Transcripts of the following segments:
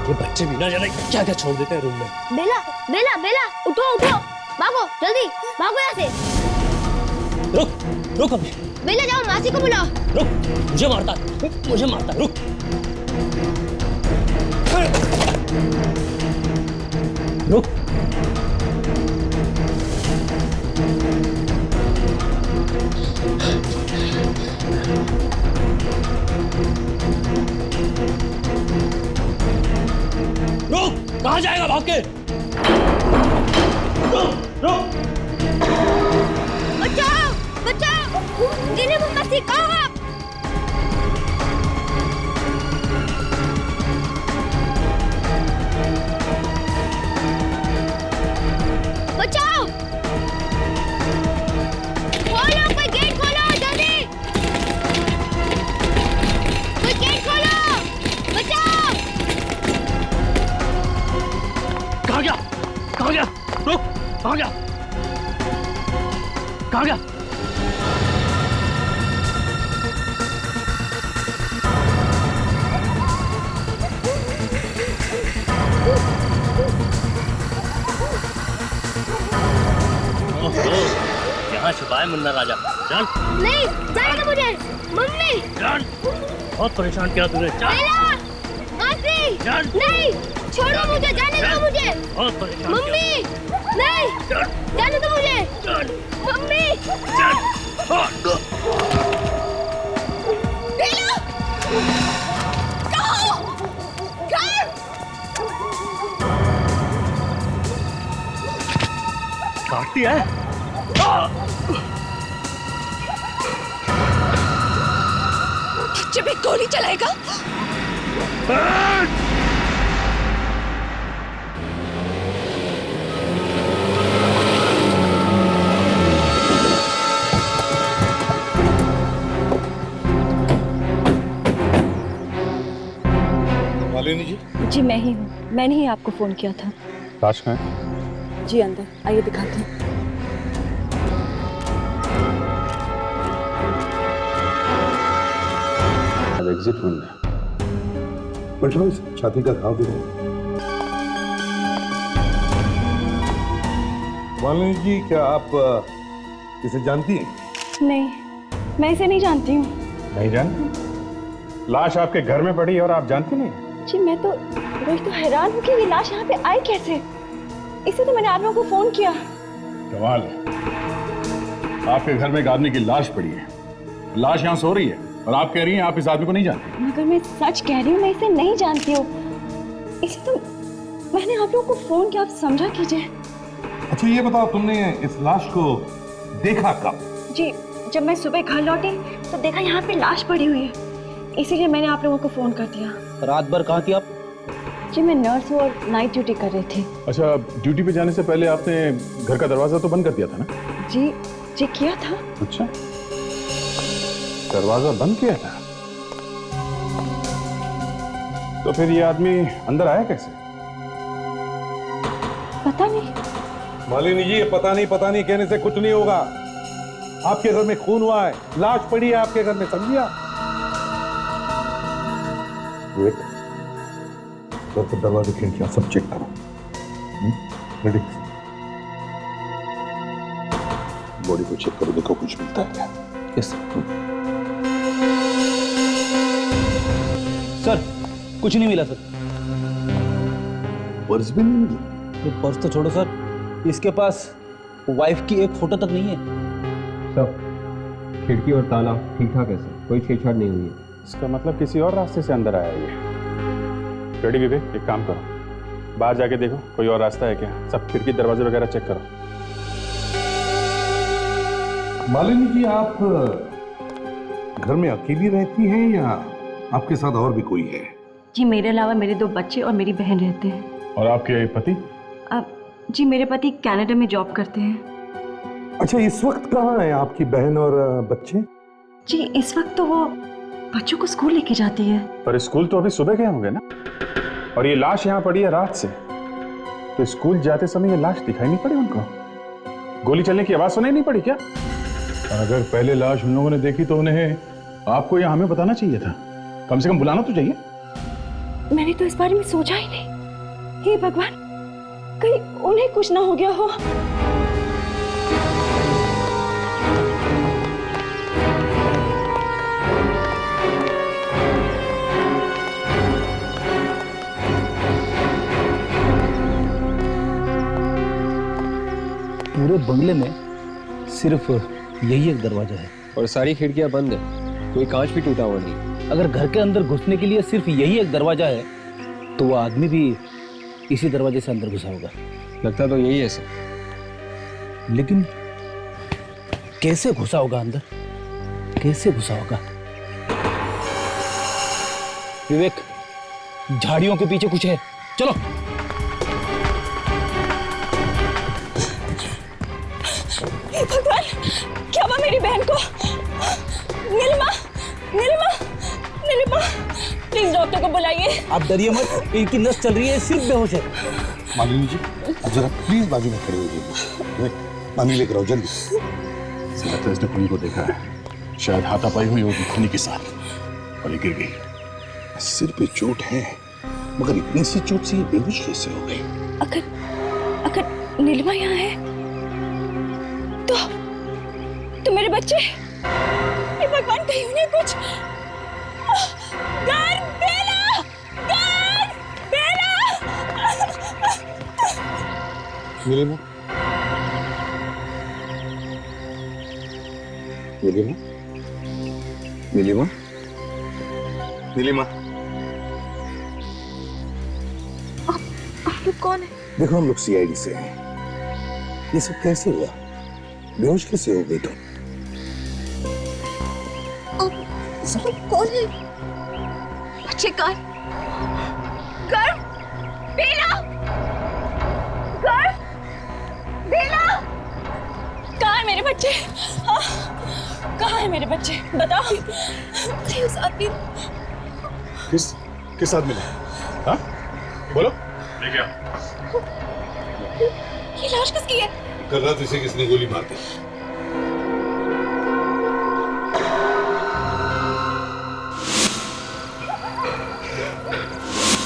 ये बच्चे भी ना जाने क्या क्या छोड़ देते हैं रूम में। बेला बेला बेला उठो उठो, भागो जल्दी, भागो यहाँ से। रुक रुक अभी। बेला जाओ मासी को बुलाओ। रुक, मुझे मारता है, रुक। रुक। रुक, कहाँ जाएगा भाग के? रुक। बचाओ बचाओ, जिन्हें वो मत सिखाओ आप। बचाओ, खोलो, कोई गेट खोलो जल्दी, कोई गेट खोलो, बचाओ। कहाँ गया? रुक, कहाँ गया? यहाँ छुपा है मुन्ना राजा। चल। नहीं, जाने दो मुझे। मम्मी। चल। बहुत परेशान किया तूने। चल। मासी। चल। नहीं, छोड़ो मुझे, जाने दो मुझे। बहुत परेशान मम्मी। नहीं, जाने दो मुझे। चल। मम्मी। चल। बेला। कहो। घर। काटती है। जब एक गोली चलाएगा। मालिनी जी। जी मैं ही हूँ, मैंने ही आपको फोन किया था। लाश कहाँ है? जी अंदर आइए, दिखाते हैं। Exit window. बैठो, इस छाती का घाव भी है। मालिनी जी, क्या आप इसे जानती हैं? नहीं, मैं इसे नहीं जानती हूँ। नहीं जानती? लाश आपके घर में पड़ी और आप जानती नहीं? जी मैं तो हैरान हूँ कि ये लाश यहाँ पे आई कैसे। इसे तो मैंने आप लोगों को फोन किया। कमाल है, आपके घर में एक आदमी की लाश पड़ी है, लाश यहाँ सो रही है और आप कह रही हैं आप इस आदमी को नहीं जानती। मगर मैं सच कह रही हूँ, मैं इसे नहीं जानती हूँ। इसे तो मैंने आप लोगों को फोन किया, आप समझा कीजिए। अच्छा ये बताओ, तुमने इस लाश को देखा कब? जी जब मैं सुबह घर लौटी तो देखा यहाँ पे लाश पड़ी हुई है, इसीलिए मैंने आप लोगों को फोन कर दिया। रात भर कहाँ थी आप? जी मैं नर्स हूँ और नाइट ड्यूटी कर रही थी। अच्छा, ड्यूटी पे जाने से पहले आपने घर का दरवाजा तो बंद कर दिया था ना? जी किया था। अच्छा, दरवाजा बंद किया था, तो फिर ये आदमी अंदर आया कैसे? पता नहीं। मालिनी जी, ये पता नहीं कहने से कुछ नहीं होगा। आपके घर में खून हुआ है, लाश पड़ी है आपके घर में, समझिया? घर पर दरवाजे खिड़कियां सब चेक करो। रेडी? बॉडी को चेक करो, देखो कुछ मिलता है क्या? Yes sir. कुछ नहीं मिला सर। पर्स भी नहीं मिली? ये पर्स तो छोड़ो सर, इसके पास वाइफ की एक फोटो तक नहीं है। सब खिड़की और ताला ठीक ठाक है सर, कोई छेड़छाड़ नहीं हुई है। इसका मतलब किसी और रास्ते से अंदर आया ये। रेडी विवेक, एक काम करो, बाहर जाके देखो कोई और रास्ता है क्या। सब खिड़की दरवाजे वगैरह चेक करो। मालिनी जी, आप घर में अकेली रहती हैं या आपके साथ और भी कोई है? जी मेरे अलावा मेरे 2 बच्चे और मेरी बहन रहते हैं। और आपके पति? जी मेरे पति कनाडा में जॉब करते हैं। अच्छा, इस वक्त कहाँ है आपकी बहन और बच्चे? जी इस वक्त तो वो बच्चों को स्कूल लेके जाती है। पर स्कूल तो अभी सुबह गए होंगे ना? और ये लाश यहाँ पड़ी है रात से, तो स्कूल जाते समय ये लाश दिखाई नहीं पड़ी उनको? गोली चलने की आवाज सुनाई नहीं पड़ी क्या? और अगर पहले लाश उन लोगों ने देखी तो उन्हें आपको या हमें बताना चाहिए था। कम से कम बुलाना तो चाहिए। मैंने तो इस बारे में सोचा ही नहीं। हे भगवान, कहीं उन्हें कुछ ना हो गया हो। पूरे बंगले में सिर्फ यही एक दरवाजा है और सारी खिड़कियां बंद है, कोई कांच भी टूटा हुआ नहीं। अगर घर के अंदर घुसने के लिए सिर्फ यही एक दरवाजा है तो वो आदमी भी इसी दरवाजे से अंदर घुसा होगा। लगता तो यही है सर। लेकिन कैसे घुसा होगा अंदर, कैसे घुसा होगा? विवेक, झाड़ियों के पीछे कुछ है, चलो। हे भगवान, क्या हुआ मेरी बहन को? नीलिमा, नीलिमा, नीलिमा, प्लीज डॉक्टर को बुलाइए। आप डरिए मत, इनकी नस चल रही है, सिर्फ बेहोश है। मालिनी जी, आप जरा प्लीज बाजू में खड़े हो जाइए। पानी लेकर आओ जल्दी। लगता है इसने खुनी को देखा है, शायद हाथापाई हुई होगी खुनी के साथ और ये गिर गई। सिर पे चोट है, मगर इतनी सी चोट से ये बेहोश कैसे हो गई? अगर नीलिमा यहाँ है तो मेरे बच्चे, हे भगवान, कहीं उन्हें कुछ। घर, बेला, घर, बेला। नीलिमा, नीलिमा, नीलिमा, नीलिमा, आप लोग कौन है? देखो हम लोग सीआईडी से हैं। ये सब कैसे हुआ? बेहोश कैसे हो गई तुम? सब लोग कौन है? बच्चे कहाँ? घर, बेला, घर, बेला। कहाँ है मेरे बच्चे? हाँ? कहाँ है मेरे बच्चे? बताओ। उस आदमी किस आदमी ने? हाँ? बोलो। लेके आओ। ये लाश किसकी है? कल रात इसे किसने गोली मार दी?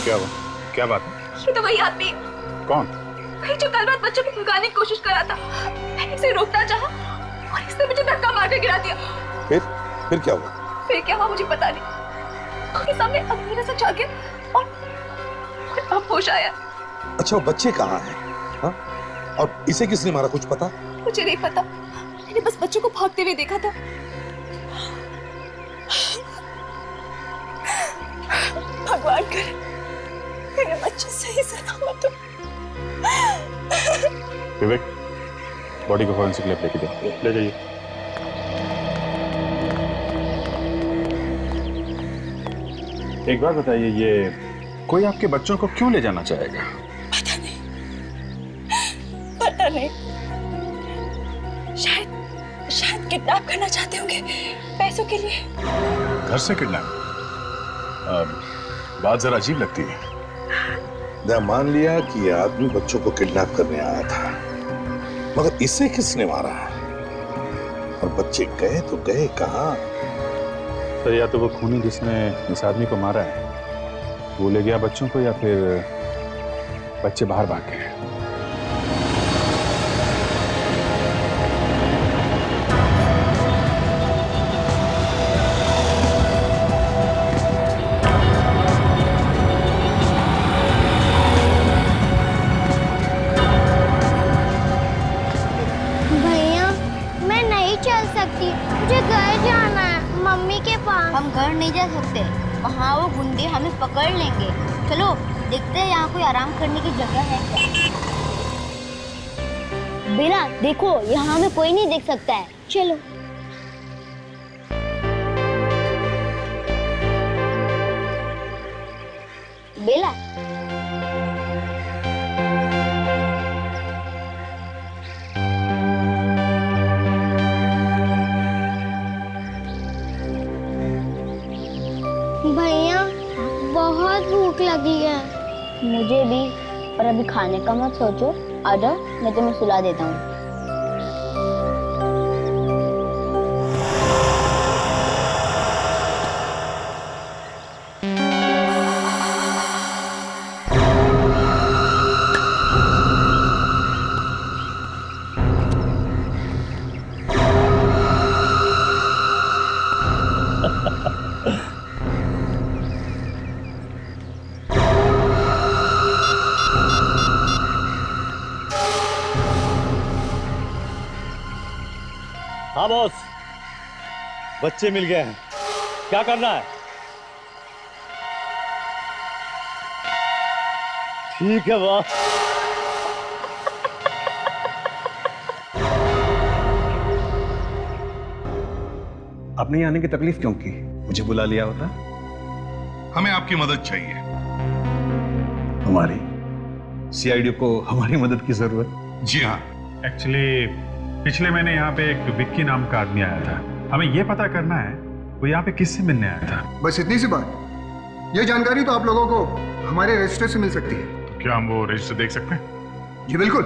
क्या हुआ? क्या बात है? ये तो वही आदमी, कौन? वही जो कल रात बच्चों को भगाने की कोशिश कर रहा था। मैंने इसे रोकना चाहा और इसने मुझे धक्का मार के गिरा दिया। फिर क्या हुआ? फिर क्या हुआ मुझे पता नहीं। आंखें सामने अंधेरा सा छा गया और अब होश आया। अच्छा, वो बच्चे कहाँ हैं? हाँ? और इसे किसने मारा, कुछ पता? मुझे नहीं पता, मैंने बस बच्चों को भागते हुए देखा था। भगवान करे मेरे बच्चे सही सलामत हो। विवेक, बॉडी को फॉरेंसिक लैब लेके जाओ, ले जाइए। एक बात बताइए, ये कोई आपके बच्चों को क्यों ले जाना चाहेगा? पता नहीं, शायद किडनैप करना चाहते होंगे पैसों के लिए। घर से किडनैप? बात जरा अजीब लगती है। मैं मान लिया कि ये आदमी बच्चों को किडनैप करने आया था, मगर इसे किसने मारा? और बच्चे गए तो गए कहाँ? सर, या तो वो खूनी जिसने इस आदमी को मारा है वो ले गया बच्चों को, या फिर बच्चे बाहर भाग गए। भैया, मैं नहीं चल सकती, मुझे घर जाना है मम्मी के पास। हम घर नहीं जा सकते, वहाँ वो गुंडे हमें पकड़ लेंगे। चलो देखते हैं यहाँ कोई आराम करने की जगह है क्या। बेला देखो, यहाँ हमें कोई नहीं देख सकता है, चलो। बेला, भैया बहुत भूख लगी है। मुझे भी, पर अभी खाने का मत सोचो, आ जाओ, मैं तुम्हें सुला देता हूँ। हाँ बॉस, बच्चे मिल गए हैं। क्या करना है? ठीक है बॉस। आपने आने की तकलीफ क्यों की? मुझे बुला लिया होता। हमें आपकी मदद चाहिए। हमारी सीआईडी को हमारी मदद की जरूरत? जी हाँ, एक्चुअली पिछले महीने यहाँ पे एक विक्की नाम का आदमी आया था। हमें ये पता करना है वो यहाँ पे किससे मिलने आया था। बस इतनी सी बात। ये जानकारी तो आप लोगों को हमारे रजिस्टर से मिल सकती है। तो क्या हम वो रजिस्टर देख सकते हैं? जी बिल्कुल।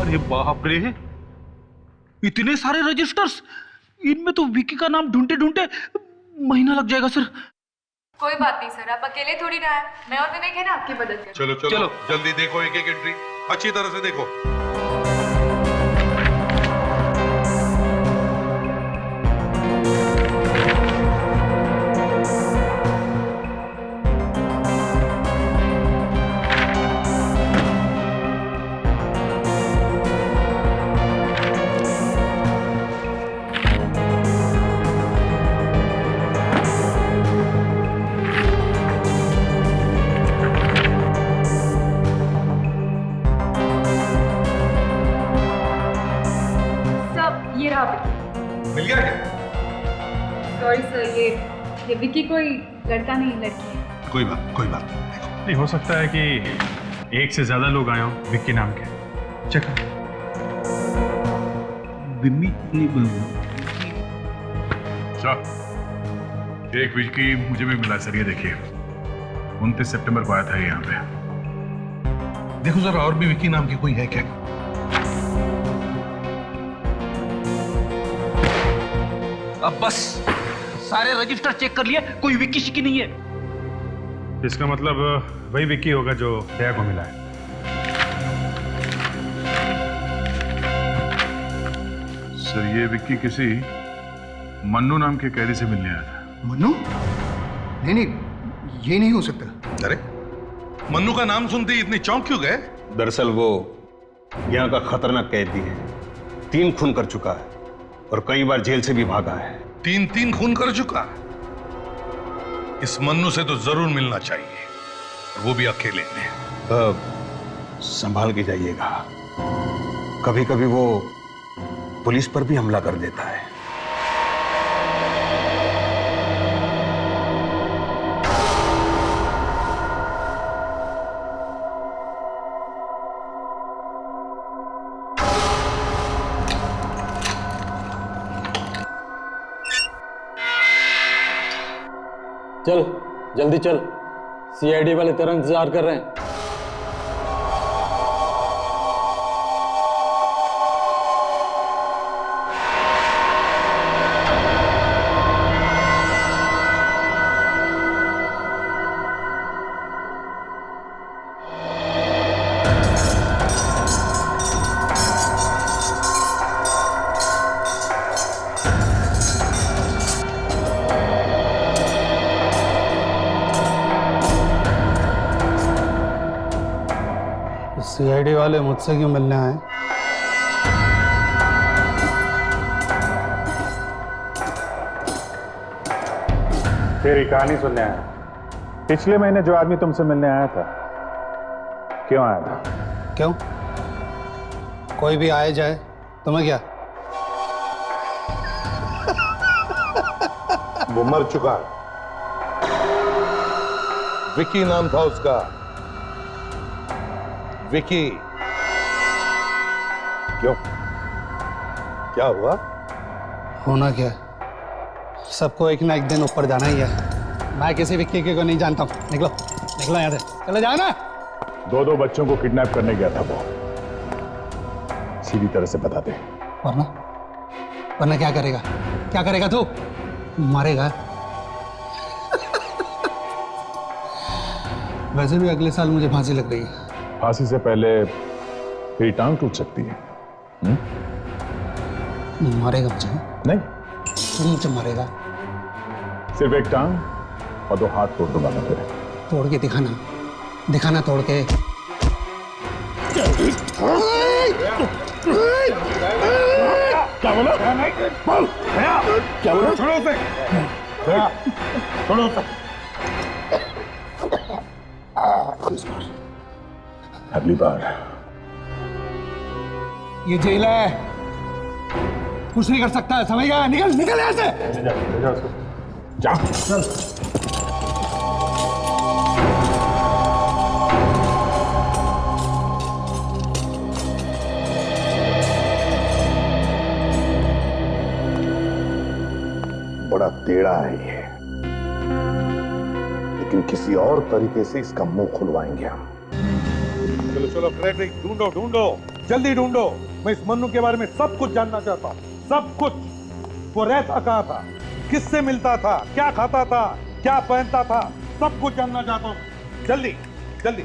अरे बाप रे, इतने सारे रजिस्टर्स! इनमें तो विकी का नाम ढूंढते ढूंढते महीना लग जाएगा सर। कोई बात नहीं सर, आप अकेले थोड़ी ना है, मैं और विवेक है ना आपकी मदद कर। चलो चलो, चलो जल्दी देखो, एक एक एंट्री अच्छी तरह से देखो। ये रहा विक्की। मिल गया क्या? सॉरी सर, ये विक्की कोई लड़का नहीं, लड़की है। कोई बात नहीं। नहीं, हो सकता है कि एक से ज्यादा लोग आए हों विक्की नाम के। चेक करो। सर, एक विक्की मुझे भी मिला सर, ये देखिए 29 सितंबर को आया था यहाँ पे। देखो जरा, और भी विक्की नाम की कोई है क्या? अब बस सारे रजिस्टर चेक कर लिए, कोई विक्की शिक्की नहीं है। इसका मतलब वही विक्की होगा जो दया को मिला है। सर, ये विक्की किसी मन्नू नाम के कैदी से मिलने आया था। मन्नू? नहीं, ये नहीं हो सकता। अरे, मन्नू का नाम सुनते ही इतने चौंक क्यों गए? दरअसल वो यहाँ का खतरनाक कैदी है। 3 खून कर चुका है और कई बार जेल से भी भागा है। 3 खून कर चुका। इस मन्नू से तो जरूर मिलना चाहिए, वो भी अकेले में। संभाल के जाइएगा, कभी कभी वो पुलिस पर भी हमला कर देता है। चल जल्दी चल, सीआईडी वाले तेरा इंतजार कर रहे हैं। सीआईडी वाले मुझसे क्यों मिलने आए? तेरी कहानी सुनने आया। पिछले महीने जो आदमी तुमसे मिलने आया था, क्यों आया था? क्यों? कोई भी आए जाए, तुम्हें क्या? वो मर चुका। विक्की नाम था उसका, विक्की। क्यों, क्या हुआ? होना क्या, सबको एक ना एक दिन ऊपर जाना ही है। मैं किसी विक्की को नहीं जानता हूँ। निकलो निकलो यहाँ से, चले जाओ ना। 2 बच्चों को किडनैप करने गया था वो, सीधी तरह से बता दे। वरना वरना क्या करेगा? क्या करेगा तू? मारेगा। वैसे भी अगले साल मुझे फांसी लग रही है। फांसी से पहले तेरी टांग टूट सकती है। मारेगा मुझे? नहीं, तू मुझे मारेगा? सिर्फ एक टांग और 2 हाथ तोड़ दूंगा मैं तेरे। तोड़ के दिखाना, दिखाना तोड़ के। क्या बोला? बोल क्या बोला? छोड़ो उसे, छोड़ो उसे। अगली बार ये जेल है, कुछ नहीं कर सकता है, समझ गया? निकल निकल यहाँ से। ले जा उसको, जा चल। बड़ा टेढ़ा है ये, लेकिन किसी और तरीके से इसका मुंह खुलवाएंगे हम। चलो चलो फ्रेडरिक, ढूंढो ढूंढो, जल्दी ढूंढो। मैं इस मन्नू के बारे में सब कुछ जानना चाहता हूँ, सब कुछ। वो रहता कहाँ था, किससे मिलता था, क्या खाता था, क्या पहनता था, सब कुछ जानना चाहता हूँ। जल्दी जल्दी।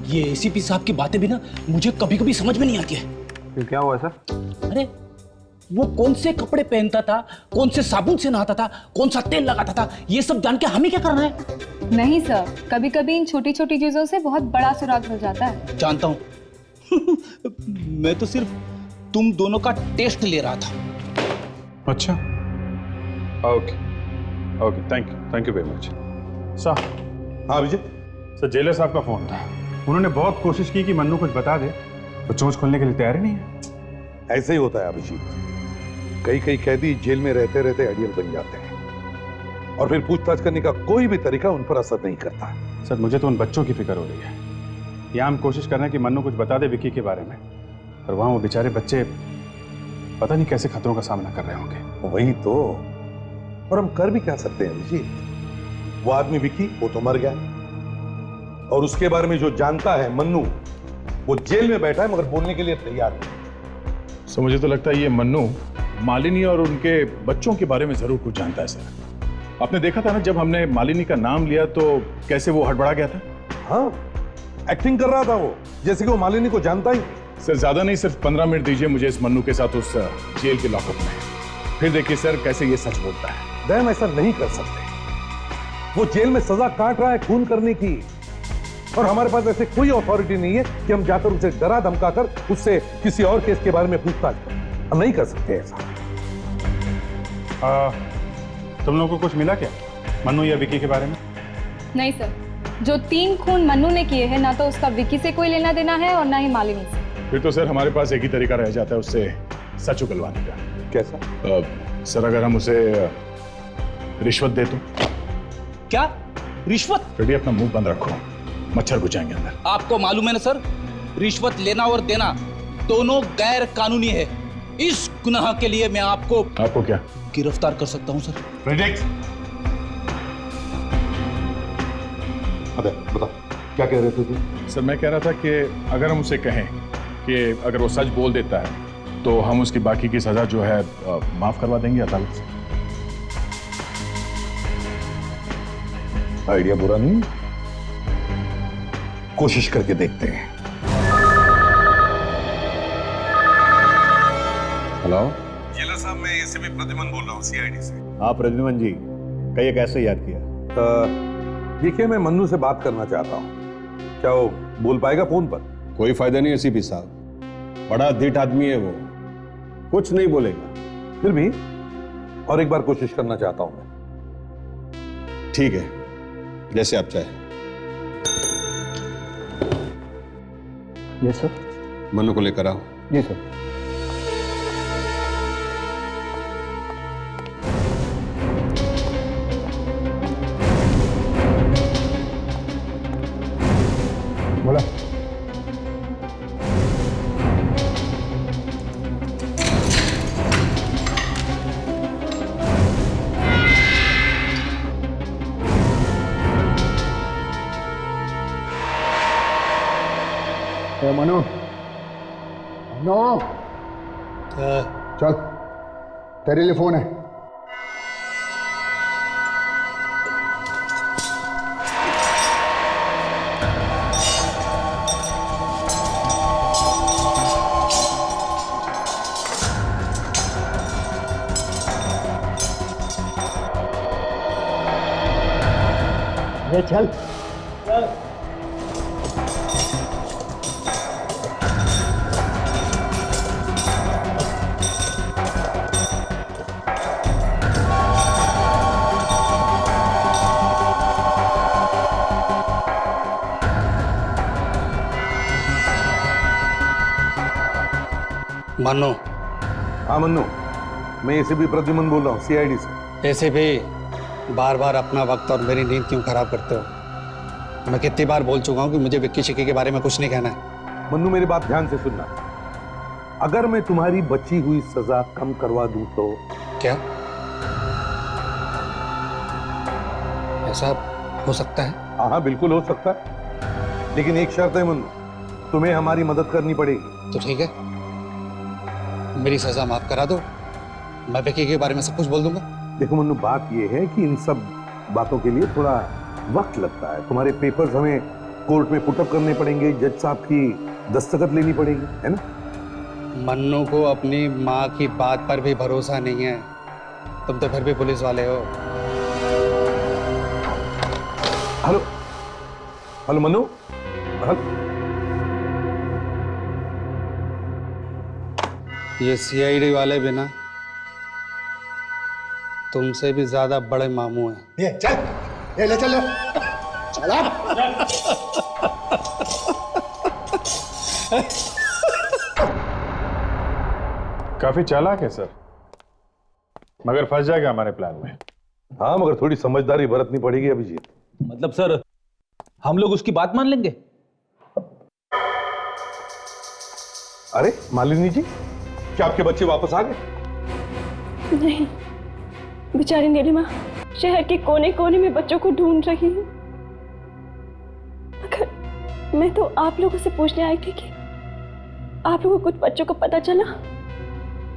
ये एसीपी साहब की बातें भी ना मुझे कभी कभी समझ में नहीं आती है। फिर क्या हुआ सर? अरे वो कौन से कपड़े पहनता था, कौन से साबुन से नहाता था, कौन सा तेल लगाता था, ये सब जान के हमें क्या करना है? नहीं सर, कभी कभी इन छोटी छोटी चीजों से बहुत बड़ा सुराग हो जाता है। जानता हूँ। मैं तो सिर्फ तुम दोनों का टेस्ट ले रहा था। अच्छा, okay okay, thank you very much. Sir. हाँ विजय। सर, जेलर साहब का फोन था, उन्होंने बहुत कोशिश की कि मन्नू कुछ बता दे, तो चोंच खोलने के लिए तैयार ही नहीं है। ऐसे ही होता है अभिजीत, कई कई कैदी जेल में रहते रहते आइडियल बन जाते हैं और फिर पूछताछ करने का कोई भी तरीका उन पर असर नहीं करता। सर, मुझे तो उन बच्चों की फिक्र हो रही है। यहाँ हम कोशिश कर रहे हैं कि मन्नू कुछ बता दे विक्की के बारे में, और वहाँ वो बेचारे बच्चे पता नहीं कैसे खतरों का सामना कर रहे होंगे। वही तो, और हम कर भी क्या सकते हैं अभिजीत? वो आदमी विक्की, वो तो मर गया, और उसके बारे में जो जानता है मन्नू, वो जेल में बैठा है मगर बोलने के लिए तैयार नहीं। सो मुझे तो लगता है ये मन्नू मालिनी और उनके बच्चों के बारे में जरूर कुछ जानता है। सर, आपने देखा था ना जब हमने मालिनी का नाम लिया तो कैसे वो हड़बड़ा गया था। हाँ, एक्टिंग कर रहा था वो, जैसे कि वो मालिनी को जानता ही। सर, ज्यादा नहीं, सिर्फ 15 मिनट दीजिए मुझे इस मन्नू के साथ उस जेल के लॉकअप में, फिर देखिए सर कैसे ये सच बोलता है। दम ऐसा नहीं कर सकते, वो जेल में सजा काट रहा है खून करने की, और हमारे पास ऐसे कोई अथॉरिटी नहीं है कि हम जाकर उसे डरा धमकाकर उससे किसी और केस के बारे में पूछताछ करें। हम नहीं कर सकते ऐसा। तुम लोगों को कुछ मिला क्या मन्नू या विक्की के बारे में? नहीं सर, जो 3 खून मन्नू ने किए हैं, ना तो उसका विक्की से कोई लेना देना है और ना ही मालिनी से। फिर तो सर हमारे पास एक ही तरीका रह जाता है उससे सच उगलवाने का। कैसा? सर, अगर हम उसे रिश्वत दे तो। क्या रिश्वत? रेडी, अपना मुंह बंद रखो, मच्छर घुसाएंगे अंदर। आपको मालूम है ना सर, रिश्वत लेना और देना दोनों गैर कानूनी है। इस गुनाह के लिए मैं आपको क्या गिरफ्तार कर सकता हूं सर। अबे बता, क्या कह रहे थे तुम? सर, मैं कह रहा था कि अगर हम उसे कहें कि अगर वो सच बोल देता है तो हम उसकी बाकी की सजा जो है माफ करवा देंगे अदालत से। आइडिया बुरा नहीं, कोशिश करके देखते हैं। हेलो, जेलर साहब, मैं एसीपी प्रद्युमन बोल रहा हूँ सीआईडी से। हाँ प्रद्युमन जी, कहिए कैसे याद किया? देखिए, मैं मन्नू से बात करना चाहता हूँ, क्या वो बोल पाएगा फोन पर? कोई फायदा नहीं एसीपी साहब, बड़ा धिट आदमी है वो, कुछ नहीं बोलेगा। फिर भी और एक बार कोशिश करना चाहता हूं मैं। ठीक है, जैसे आप चाहे। Yes sir. मन्नू को लेकर आओ। जी सर। बोला। मनु, नो, चल, तेरे लिए फोन है। चल। मन्नू। हाँ मन्नू, मैं एसीपी प्रद्युमन बोल रहा हूँ, सीआईडी से। एसीपी, बार बार अपना वक्त और मेरी नींद क्यों खराब करते हो? मैं कितनी बार बोल चुका हूँ कि मुझे विक्की शिक्की के बारे में कुछ नहीं कहना है। मन्नू मेरी बात ध्यान से सुनना, अगर मैं तुम्हारी बची हुई सजा कम करवा दूं तो? क्या ऐसा हो सकता है? हाँ बिल्कुल हो सकता है, लेकिन एक शर्त है मन्नू, तुम्हें हमारी मदद करनी पड़ेगी। तो ठीक है, मेरी सजा माफ करा दो, मैं विक्की के बारे में सब कुछ बोल दूंगा। देखो मन्नू, बात यह है कि इन सब बातों के लिए थोड़ा वक्त लगता है। तुम्हारे पेपर्स हमें कोर्ट में पुटअप करने पड़ेंगे, जज साहब की दस्तखत लेनी पड़ेगी, है ना? मन्नू को अपनी माँ की बात पर भी भरोसा नहीं है। तुम तो फिर भी पुलिस वाले हो। Hello hello Mannu, hello. ये सीआईडी वाले भी ना तुमसे भी ज्यादा बड़े मामू हैं। ये चल, ये ले चल, चला। काफी चालाक है सर, मगर फंस जाएगा हमारे प्लान में। हाँ मगर थोड़ी समझदारी बरतनी पड़ेगी अभिजीत। मतलब सर, हम लोग उसकी बात मान लेंगे? अरे मालिनी जी, क्या आपके बच्चे वापस आ गए? नहीं, बेचारी नीलिमा शहर के कोने कोने में बच्चों को ढूंढ रही है। मगर मैं तो आप लोगों से पूछने आई थी कि आप लोगों को कुछ बच्चों को पता चला?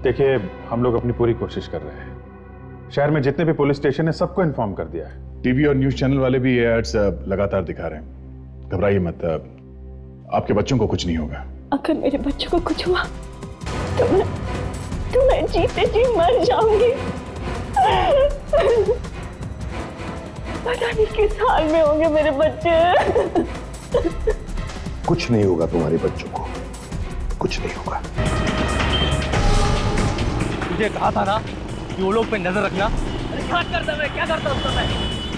देखिए, हम लोग अपनी पूरी कोशिश कर रहे हैं। शहर में जितने भी पुलिस स्टेशन है सबको इन्फॉर्म कर दिया है। टीवी और न्यूज चैनल वाले भी ये एड्स लगातार दिखा रहे हैं। घबराइए मत, आपके बच्चों को कुछ नहीं होगा। अगर मेरे बच्चों को कुछ हुआ तो मैं जीते जी मर जाऊंगी। पता नहीं किस हाल में होंगे मेरे बच्चे। कुछ नहीं होगा तुम्हारे बच्चों को, कुछ नहीं होगा। मुझे कहा था ना कि वो लोग पे नजर रखना। अरे क्या करता मैं, क्या करता हूँ मैं?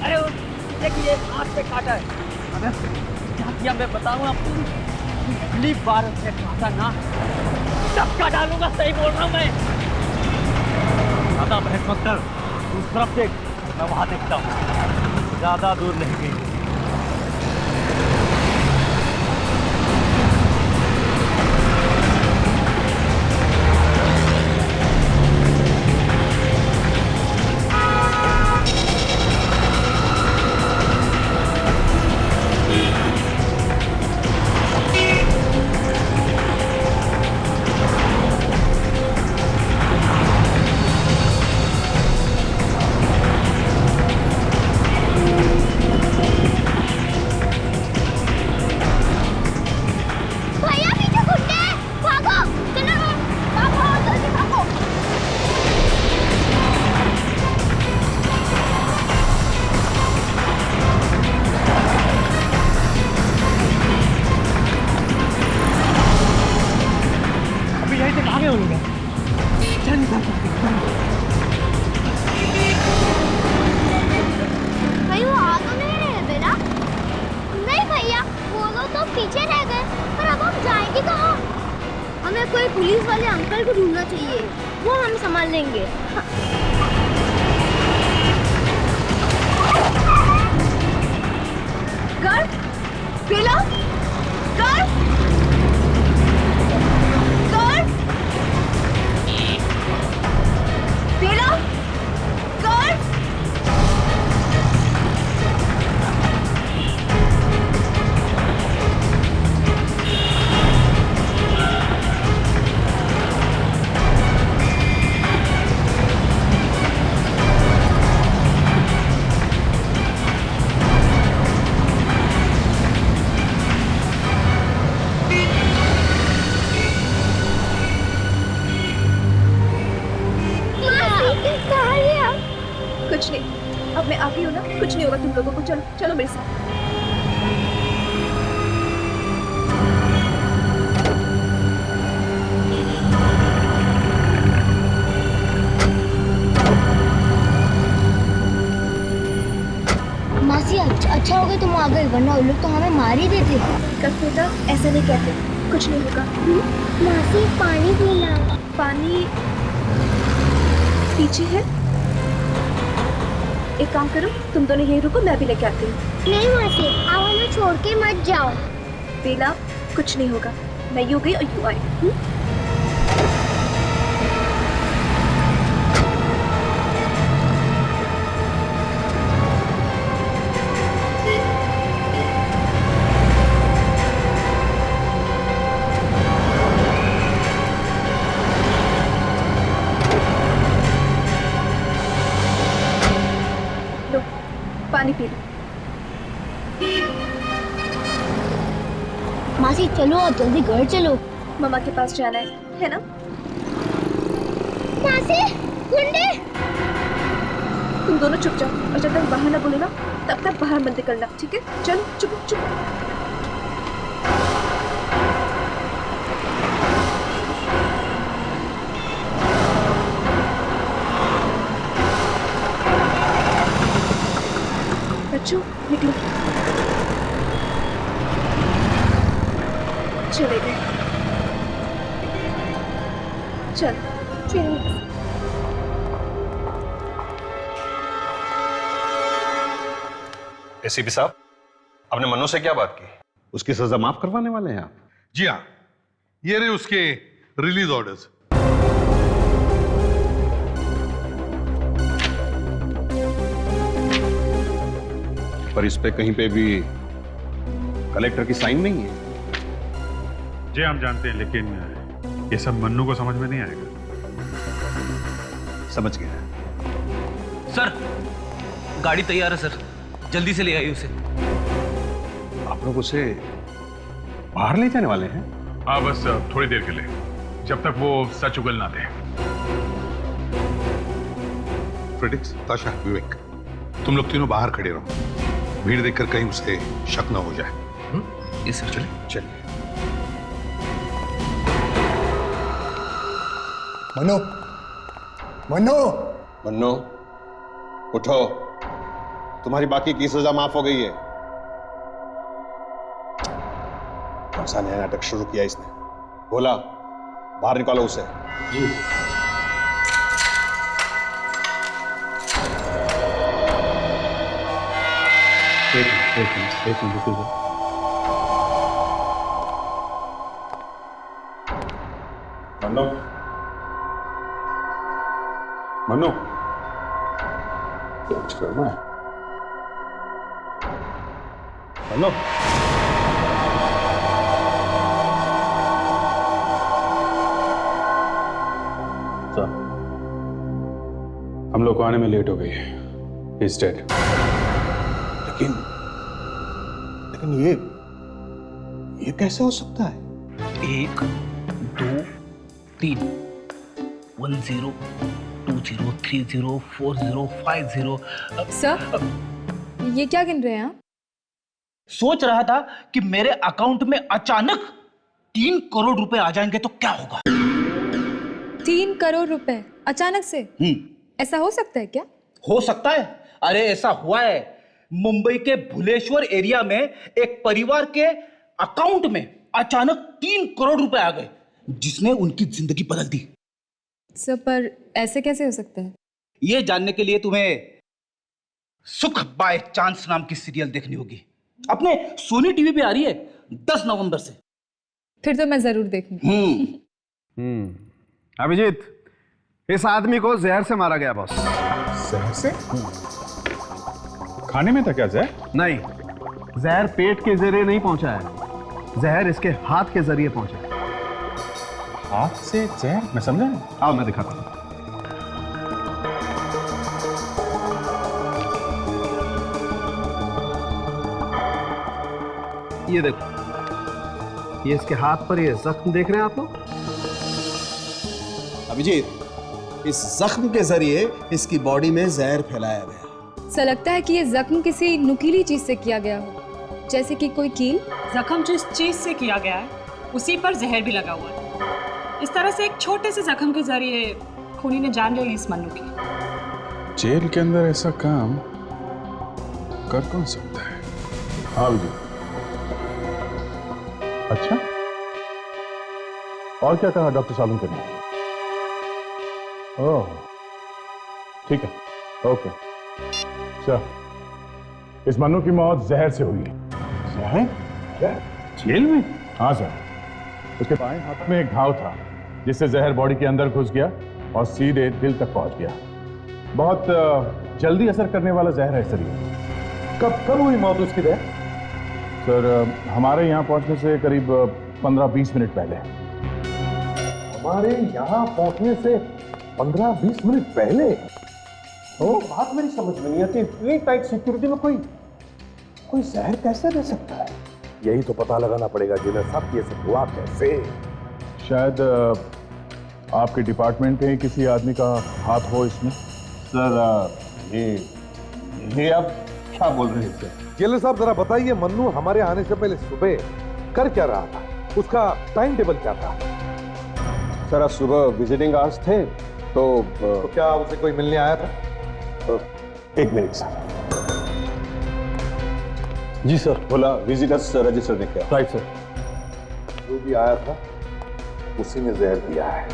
अरे देखिए, हाथ पे काटा है। अगर क्या किया मैं बताऊँ आपको? अगली बार उसने कहा था ना, सबका डालूंगा। सही बोल रहा हूँ मैं। ज्यादा बहस मत कर, उस तरफ देख, मैं वहां देखता हूँ। ज्यादा दूर नहीं गई। भाई वो आ तो नहीं रहे बेटा? नहीं भैया, वो लोग तो पीछे रह गए। पर अब हम जाएंगे कहाँ? हमें कोई पुलिस वाले अंकल को ढूंढना चाहिए, वो हम संभाल लेंगे। गर्ल, पीला, गर्ल, गर्ल, पीला, गर्ल। कुछ नहीं, अब मैं आ गई हूँ ना, कुछ नहीं होगा तुम लोगों को। चलो चलो मेरे साथ। मासी अच्छा हो गया तुम आ गए, वरना वो लोग तो हमें मार ही देते। कस्तूरबा, ऐसा नहीं कहते, कुछ नहीं होगा। मासी पानी पीना। पानी पीछे है। एक काम करो, तुम दोनों यहीं रुको, मैं भी लेके आती हूँ। नहीं मासी, आप हमें छोड़ के मत जाओ। बेला, कुछ नहीं होगा, मैं यूं गई और यूं आई। लो, पानी पी लो। मासी चलो, अब जल्दी घर चलो। मम्मा के पास जाना है ना? मासी, गुंडे! तुम दोनों चुप जाओ और जब तक बाहर ना बोले ना तब तक बाहर मत निकलना, ठीक है? चलो चुप चुप। बच्चों निकलो। चले गए। चल चलो। एसीपी साहब, आपने मन्नू से क्या बात की? उसकी सजा माफ करवाने वाले हैं आप? जी हाँ, ये रहे उसके रिलीज ऑर्डर्स। पर इस पे कहीं पे भी कलेक्टर की साइन नहीं है। जी हम जानते हैं, लेकिन ये सब मन्नू को समझ में नहीं आएगा। समझ गया। सर, गाड़ी तैयार है सर, जल्दी से ले आइए उसे। आप लोग उसे बाहर ले जाने वाले हैं? हाँ, बस थोड़ी देर के लिए, जब तक वो सच उगल ना दे। फ्रेडिक्स, ताशा, विवेक, तुम लोग तीनों बाहर खड़े रहो। भीड़ देखकर कहीं उसे शक न हो जाए। ये सर, चले चलिए। मन्नू, मन्नू, मन्नू, उठो। तुम्हारी बाकी की सजा माफ हो गई है। कौन सा नया नाटक शुरू किया इसने? बोला, बाहर निकालो उसे। जी। एक मिनट रुकिए। मन्नू, मन्नू, कुछ करना है? मन्नू, हम लोग को आने में लेट हो गई है। He's dead. लेकिन ये कैसे हो सकता है? 1 2 3 1 0 2 0 3 0 4 0 5 0। सर, ये क्या गिन रहे हैं आप? सोच रहा था कि मेरे अकाउंट में अचानक 3 करोड़ रुपए आ जाएंगे तो क्या होगा। 3 करोड़ रुपए अचानक से? ऐसा हो सकता है क्या? हो सकता है। अरे ऐसा हुआ है, मुंबई के भुलेश्वर एरिया में एक परिवार के अकाउंट में अचानक 3 करोड़ रुपए आ गए, जिसने उनकी जिंदगी बदल दी। सर, पर ऐसे कैसे हो सकता है? यह जानने के लिए तुम्हें सुख बाय चांस नाम की सीरियल देखनी होगी। अपने सोनी टीवी पे आ रही है 10 नवंबर से। फिर तो मैं जरूर देखूंगी। अभिजीत, इस आदमी को जहर से मारा गया बॉस। जहर से? खाने में था क्या जहर? नहीं, जहर पेट के जरिए नहीं पहुंचा है, जहर इसके हाथ के जरिए पहुंचा है। हाथ से जहर? मैं समझा नहीं। आओ मैं दिखाता हूं। ये देखो, ये इसके हाथ पर ये जख्म देख रहे हैं आप लोग? अभिजीत, इस जख्म के जरिए इसकी बॉडी में जहर फैलाया गया। सर, लगता है कि ये जख्म किसी नुकीली चीज से किया गया हो, जैसे कि कोई कील। जख्म जिस चीज से किया गया है उसी पर जहर भी लगा हुआ है। इस तरह से एक छोटे से जख्म के जरिए खूनी ने जान ले ली इस मन्नू की। जेल के अंदर ऐसा काम कर कौन सकता है? हाँ जी। अच्छा, और क्या कहा डॉक्टर सालुंके ने? ओह, ठीक है, ओके। सर, इस मन्नू की मौत जहर से हुई है। जहर? क्या? जेल में? हाँ सर, उसके बाएं हाथ में एक घाव था जिससे जहर बॉडी के अंदर घुस गया और सीधे दिल तक पहुंच गया। बहुत जल्दी असर करने वाला जहर है सर ये। कब हुई मौत उसकी? सर, हमारे यहाँ पहुंचने से करीब 15-20 मिनट पहले। हमारे यहाँ पहुंचने से 15-20 मिनट पहले? तो बात मेरी समझ में नहीं आती, इतनी टाइट सिक्योरिटी में कोई जहर कैसे दे सकता है? यही तो पता लगाना पड़ेगा जेलर साहब, ये सब हुआ कैसे। शायद आपके डिपार्टमेंट के ही किसी आदमी का हाथ हो इसमें। सर, ये आप क्या बोल रहे हैं सर? जेलर साहब जरा बताइए, मन्नू हमारे आने से पहले सुबह कर क्या रहा था? उसका टाइम टेबल क्या था? सर, आज सुबह विजिटिंग आवर्स थे तो क्या उसे कोई मिलने आया था? एक मिनट सर। जी सर। बोला विजिटर्स रजिस्टर देखा। Right sir. जो भी आया था उसी ने जहर दिया है।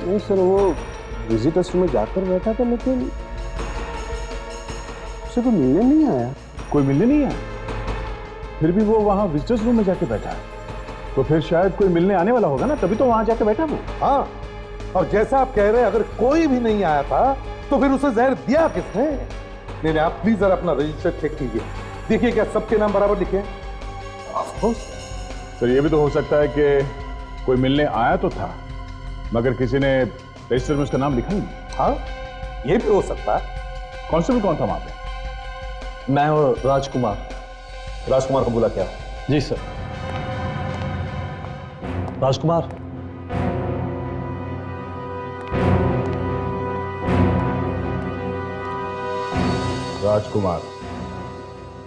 नहीं सर, वो विजिटर्स में जाकर बैठा था लेकिन उसे कोई मिलने नहीं आया। कोई मिलने नहीं आया? फिर भी वो वहां विजिटर्स रूम में जाके बैठा है, तो फिर शायद कोई मिलने आने वाला होगा ना, तभी तो वहां जाके बैठा वो। हाँ, और जैसा आप कह रहे हैं, अगर कोई भी नहीं आया था तो फिर उसे जहर दिया किसने? नहीं, आप प्लीज जरा अपना रजिस्टर चेक कीजिए, देखिए क्या सबके नाम बराबर लिखे हैं। ऑफ कोर्स सर, ये भी तो हो सकता है कि कोई मिलने आया तो था मगर किसी ने रजिस्टर में उसका नाम लिखा ही नहीं। हाँ, ये भी हो सकता है। कांस्टेबल कौन था वहां पे? मैं और राजकुमार। राजकुमार को बोला क्या? जी सर। राजकुमार। राजकुमार।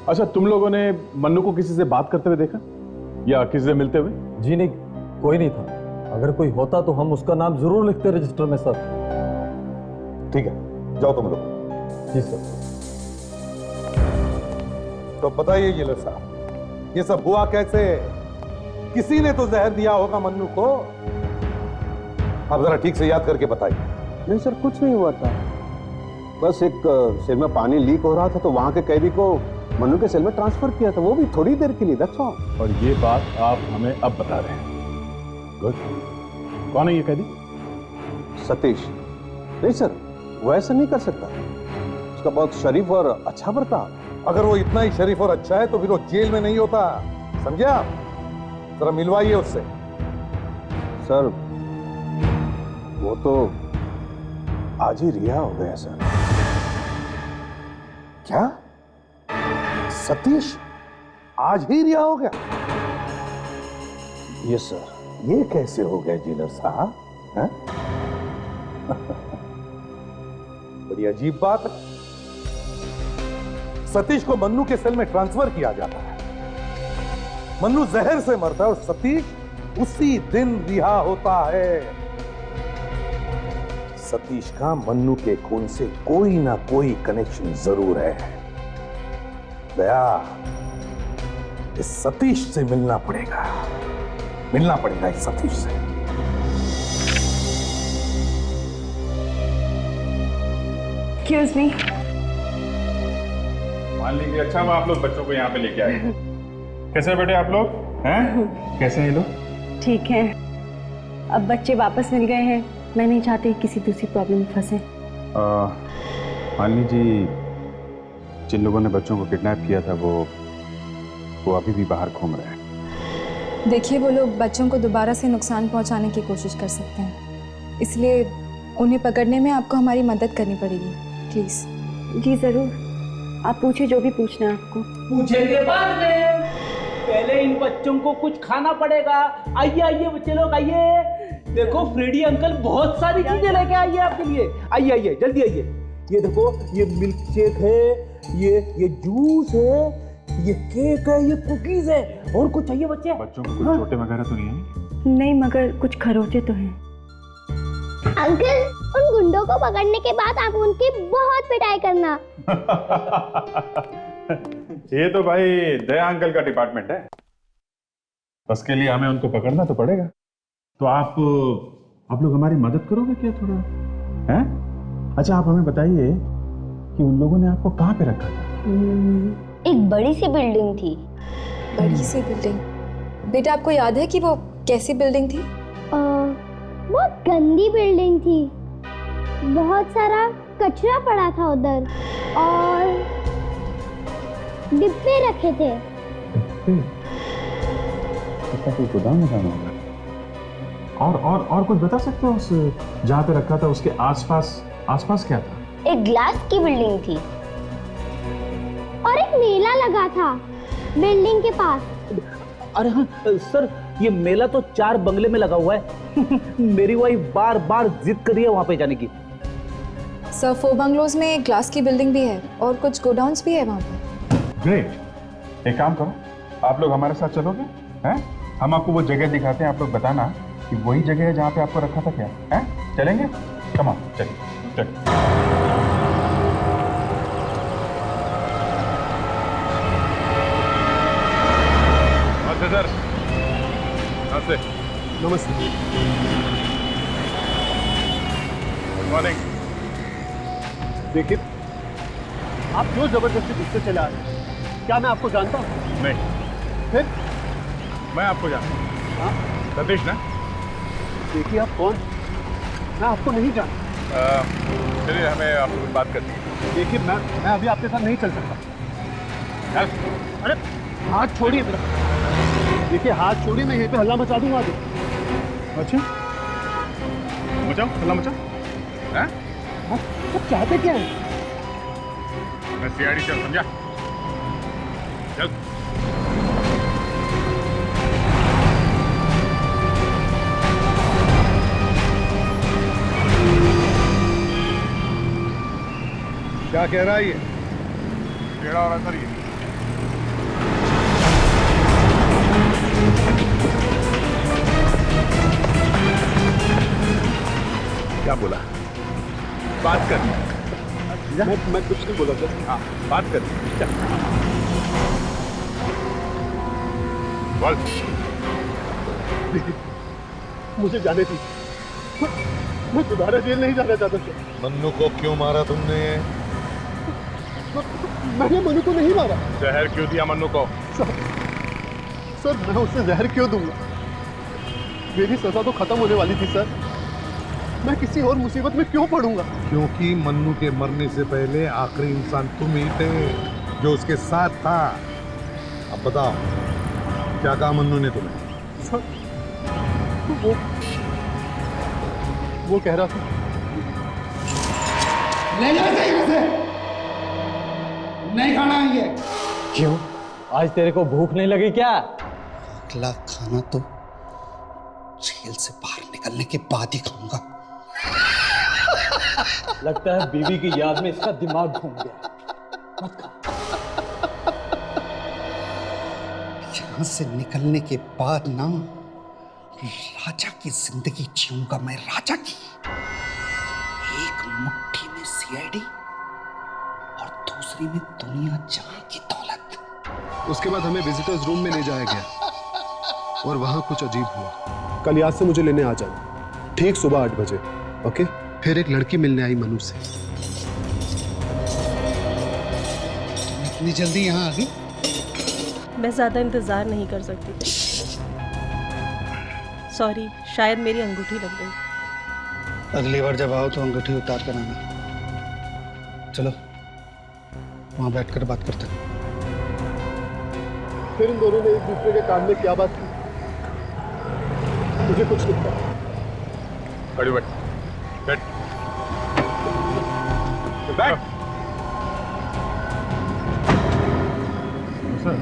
अच्छा, तुम लोगों ने मन्नू को किसी से बात करते हुए देखा या किसी से मिलते हुए? जी नहीं, कोई नहीं था। अगर कोई होता तो हम उसका नाम जरूर लिखते रजिस्टर में सर। ठीक है, जाओ तुम लोग। जी सर। तो बताइए जेलर साहब, ये सब हुआ कैसे? किसी ने तो जहर दिया होगा मन्नू को। आप जरा ठीक से याद करके बताइए। नहीं सर, कुछ नहीं हुआ था। बस एक सेल में पानी लीक हो रहा था तो वहां के कैदी को मन्नू के सेल में ट्रांसफर किया था, वो भी थोड़ी देर के लिए। That's all. और ये बात आप हमें अब बता रहे हैं। गुड। कौन है ये कैदी? सतीश। नहीं सर, वो ऐसा नहीं कर सकता। उसका बहुत शरीफ और अच्छा बर्ताव। अगर वो इतना ही शरीफ और अच्छा है तो फिर वो जेल में नहीं होता, समझे आप? जरा मिलवाइए उससे। सर, वो तो आज ही रिहा हो गया सर। क्या? सतीश आज ही रिहा हो गया? Yes sir. ये कैसे हो गया जेलर साहब? बड़ी अजीब बात है। सतीश को मन्नू के सेल में ट्रांसफर किया जाता है, मन्नू जहर से मरता है और सतीश उसी दिन रिहा होता है। सतीश का मन्नू के खून से कोई ना कोई कनेक्शन जरूर है। दया, इस सतीश से मिलना पड़ेगा इस सतीश से। Excuse me. मान लीजिए, अच्छा मैं आप लोग बच्चों को यहाँ पे लेके आए। कैसे बेटे आप लोग हैं? कैसे हैं ये लोग? ठीक है, अब बच्चे वापस मिल गए हैं। मैं नहीं चाहती किसी दूसरी प्रॉब्लम में फंसे। मान लीजिए, जिन लोगों ने बच्चों को किडनैप किया था वो अभी भी बाहर घूम रहे हैं। देखिए, वो लोग बच्चों को दोबारा से नुकसान पहुंचाने की कोशिश कर सकते हैं, इसलिए उन्हें पकड़ने में आपको हमारी मदद करनी पड़ेगी, प्लीज। जी जरूर, आप पूछिए जो भी पूछना है आपको। पूछेंगे बाद में, पहले इन बच्चों को कुछ खाना पड़ेगा। आइए आइए बच्चे लोग, आइए। देखो फ्रेडी अंकल बहुत सारी चीजें लेके आइए आपके लिए। आइए आइए, जल्दी आइए। ये देखो, ये मिल्क शेक है, ये जूस है, ये केक है, ये कुकीज है। और कुछ चाहिए बच्चे? बच्चों को कुछ छोटे वगैरह तो नहीं है? नहीं, मगर कुछ खरोचे तो हैं। अंकल, उन गुंडों को पकड़ने के बाद आप उनकी बहुत पिटाई करना। ये तो भाई दया अंकल का डिपार्टमेंट है, उसके लिए हमें उनको पकड़ना तो पड़ेगा। तो आप लोग हमारी मदद करोगे क्या थोड़ा, हैं? अच्छा आप हमें बताइए कि उन लोगों ने आपको कहाँ पे रखा था? एक बड़ी सी बिल्डिंग थी। बड़ी सी बिल्डिंग? बेटा आपको याद है कि वो कैसी बिल्डिंग थी? बहुत गंदी बिल्डिंग थी, बहुत सारा कचरा पड़ा था उधर और डिब्बे रखे थे। इसका कोई गोदाम होगा? और कुछ बता सकते हो उस जहाँ पे रखा था उसके आसपास क्या था? एक ग्लास की बिल्डिंग थी और एक मेला लगा था बिल्डिंग के पास। अरे हाँ सर, ये मेला तो 4 बंगले में लगा हुआ है। मेरी वाइफ बार बार जिद कर रही है वहां पे जाने की। सर 4 बंगलोज में एक ग्लास की बिल्डिंग भी है और कुछ गोडाउन्स भी है वहाँ पे। ग्रेट, एक काम करो, आप लोग हमारे साथ चलोगे? हैं? हम आपको वो जगह दिखाते हैं, आप लोग बताना कि वही जगह है जहाँ पे आपको रखा था क्या है? चलेंगे? कम ऑन, चलिए। सर नमस्ते। नमस्ते। Good morning. देखिए आप क्यों जबरदस्ती गुस्से चले आ रहे हैं? क्या मैं आपको जानता हूँ? नहीं। फिर? मैं आपको जानता हूँ। हाँ? सतीश ना? देखिए आप कौन? मैं आपको नहीं जानता। चलिए हमें आपसे कुछ बात करनी है। देखिए मैं अभी आपके साथ नहीं चल सकता। अरे हाथ छोड़िए मेरा। देखिए हाथ छोड़िए, मैं यहीं पे हल्ला मचा दूंगा आगे। अच्छा मचाओ, हल्ला मचाओ। हैं? आप चाहते क्या है? मैं सीआईडी चल, समझा? चल। क्या कह रहा है ये? टेढ़ा हो रहा सर ये। क्या बोला? बात कर। मैं कुछ नहीं बोला सर। हाँ बात कर। बोल। मुझे जाने दी, मैं दोबारा जेल नहीं जाना चाहता सर। मन्नू को क्यों मारा तुमने? मैंने मन्नू को नहीं मारा। जहर क्यों दिया मन्नू को? सर मैं उसे जहर क्यों दूंगा? मेरी सजा तो खत्म होने वाली थी सर, मैं किसी और मुसीबत में क्यों पड़ूंगा? क्योंकि मन्नू के मरने से पहले आखिरी इंसान तुम ही थे जो उसके साथ था। अब बताओ क्या कहा मन्नू ने तुम्हें? सर वो कह रहा था ले जाओ इसे, नहीं खाना है ये। क्यों? आज तेरे को भूख नहीं लगी क्या? अगला खाना तो जेल से बाहर निकलने के बाद ही खाऊंगा। लगता है बीवी की याद में इसका दिमाग घूम गया। मत खा। यहां से निकलने के बाद ना राजा की जिंदगी जीऊंगा मैं, राजा की। एक मुट्ठी में सीआईडी और दूसरी में दुनिया जहां की दौलत। उसके बाद हमें विजिटर्स रूम में ले जाया गया और वहां कुछ अजीब हुआ। कल याद से मुझे लेने आ जाना, ठीक सुबह 8 बजे, ओके? फिर एक लड़की मिलने आई मनु से। इतनी जल्दी यहाँ आ गई? मैं ज्यादा इंतजार नहीं कर सकती। सॉरी, शायद मेरी अंगूठी लग गई। अगली बार जब आओ तो अंगूठी उतार कर आना। चलो वहां बैठकर बात करते हैं। फिर इन दोनों ने एक दूसरे के कान में क्या बात की, मुझे कुछ नहीं पता। खड़ी बैठ। बैठ। बैठ। सर,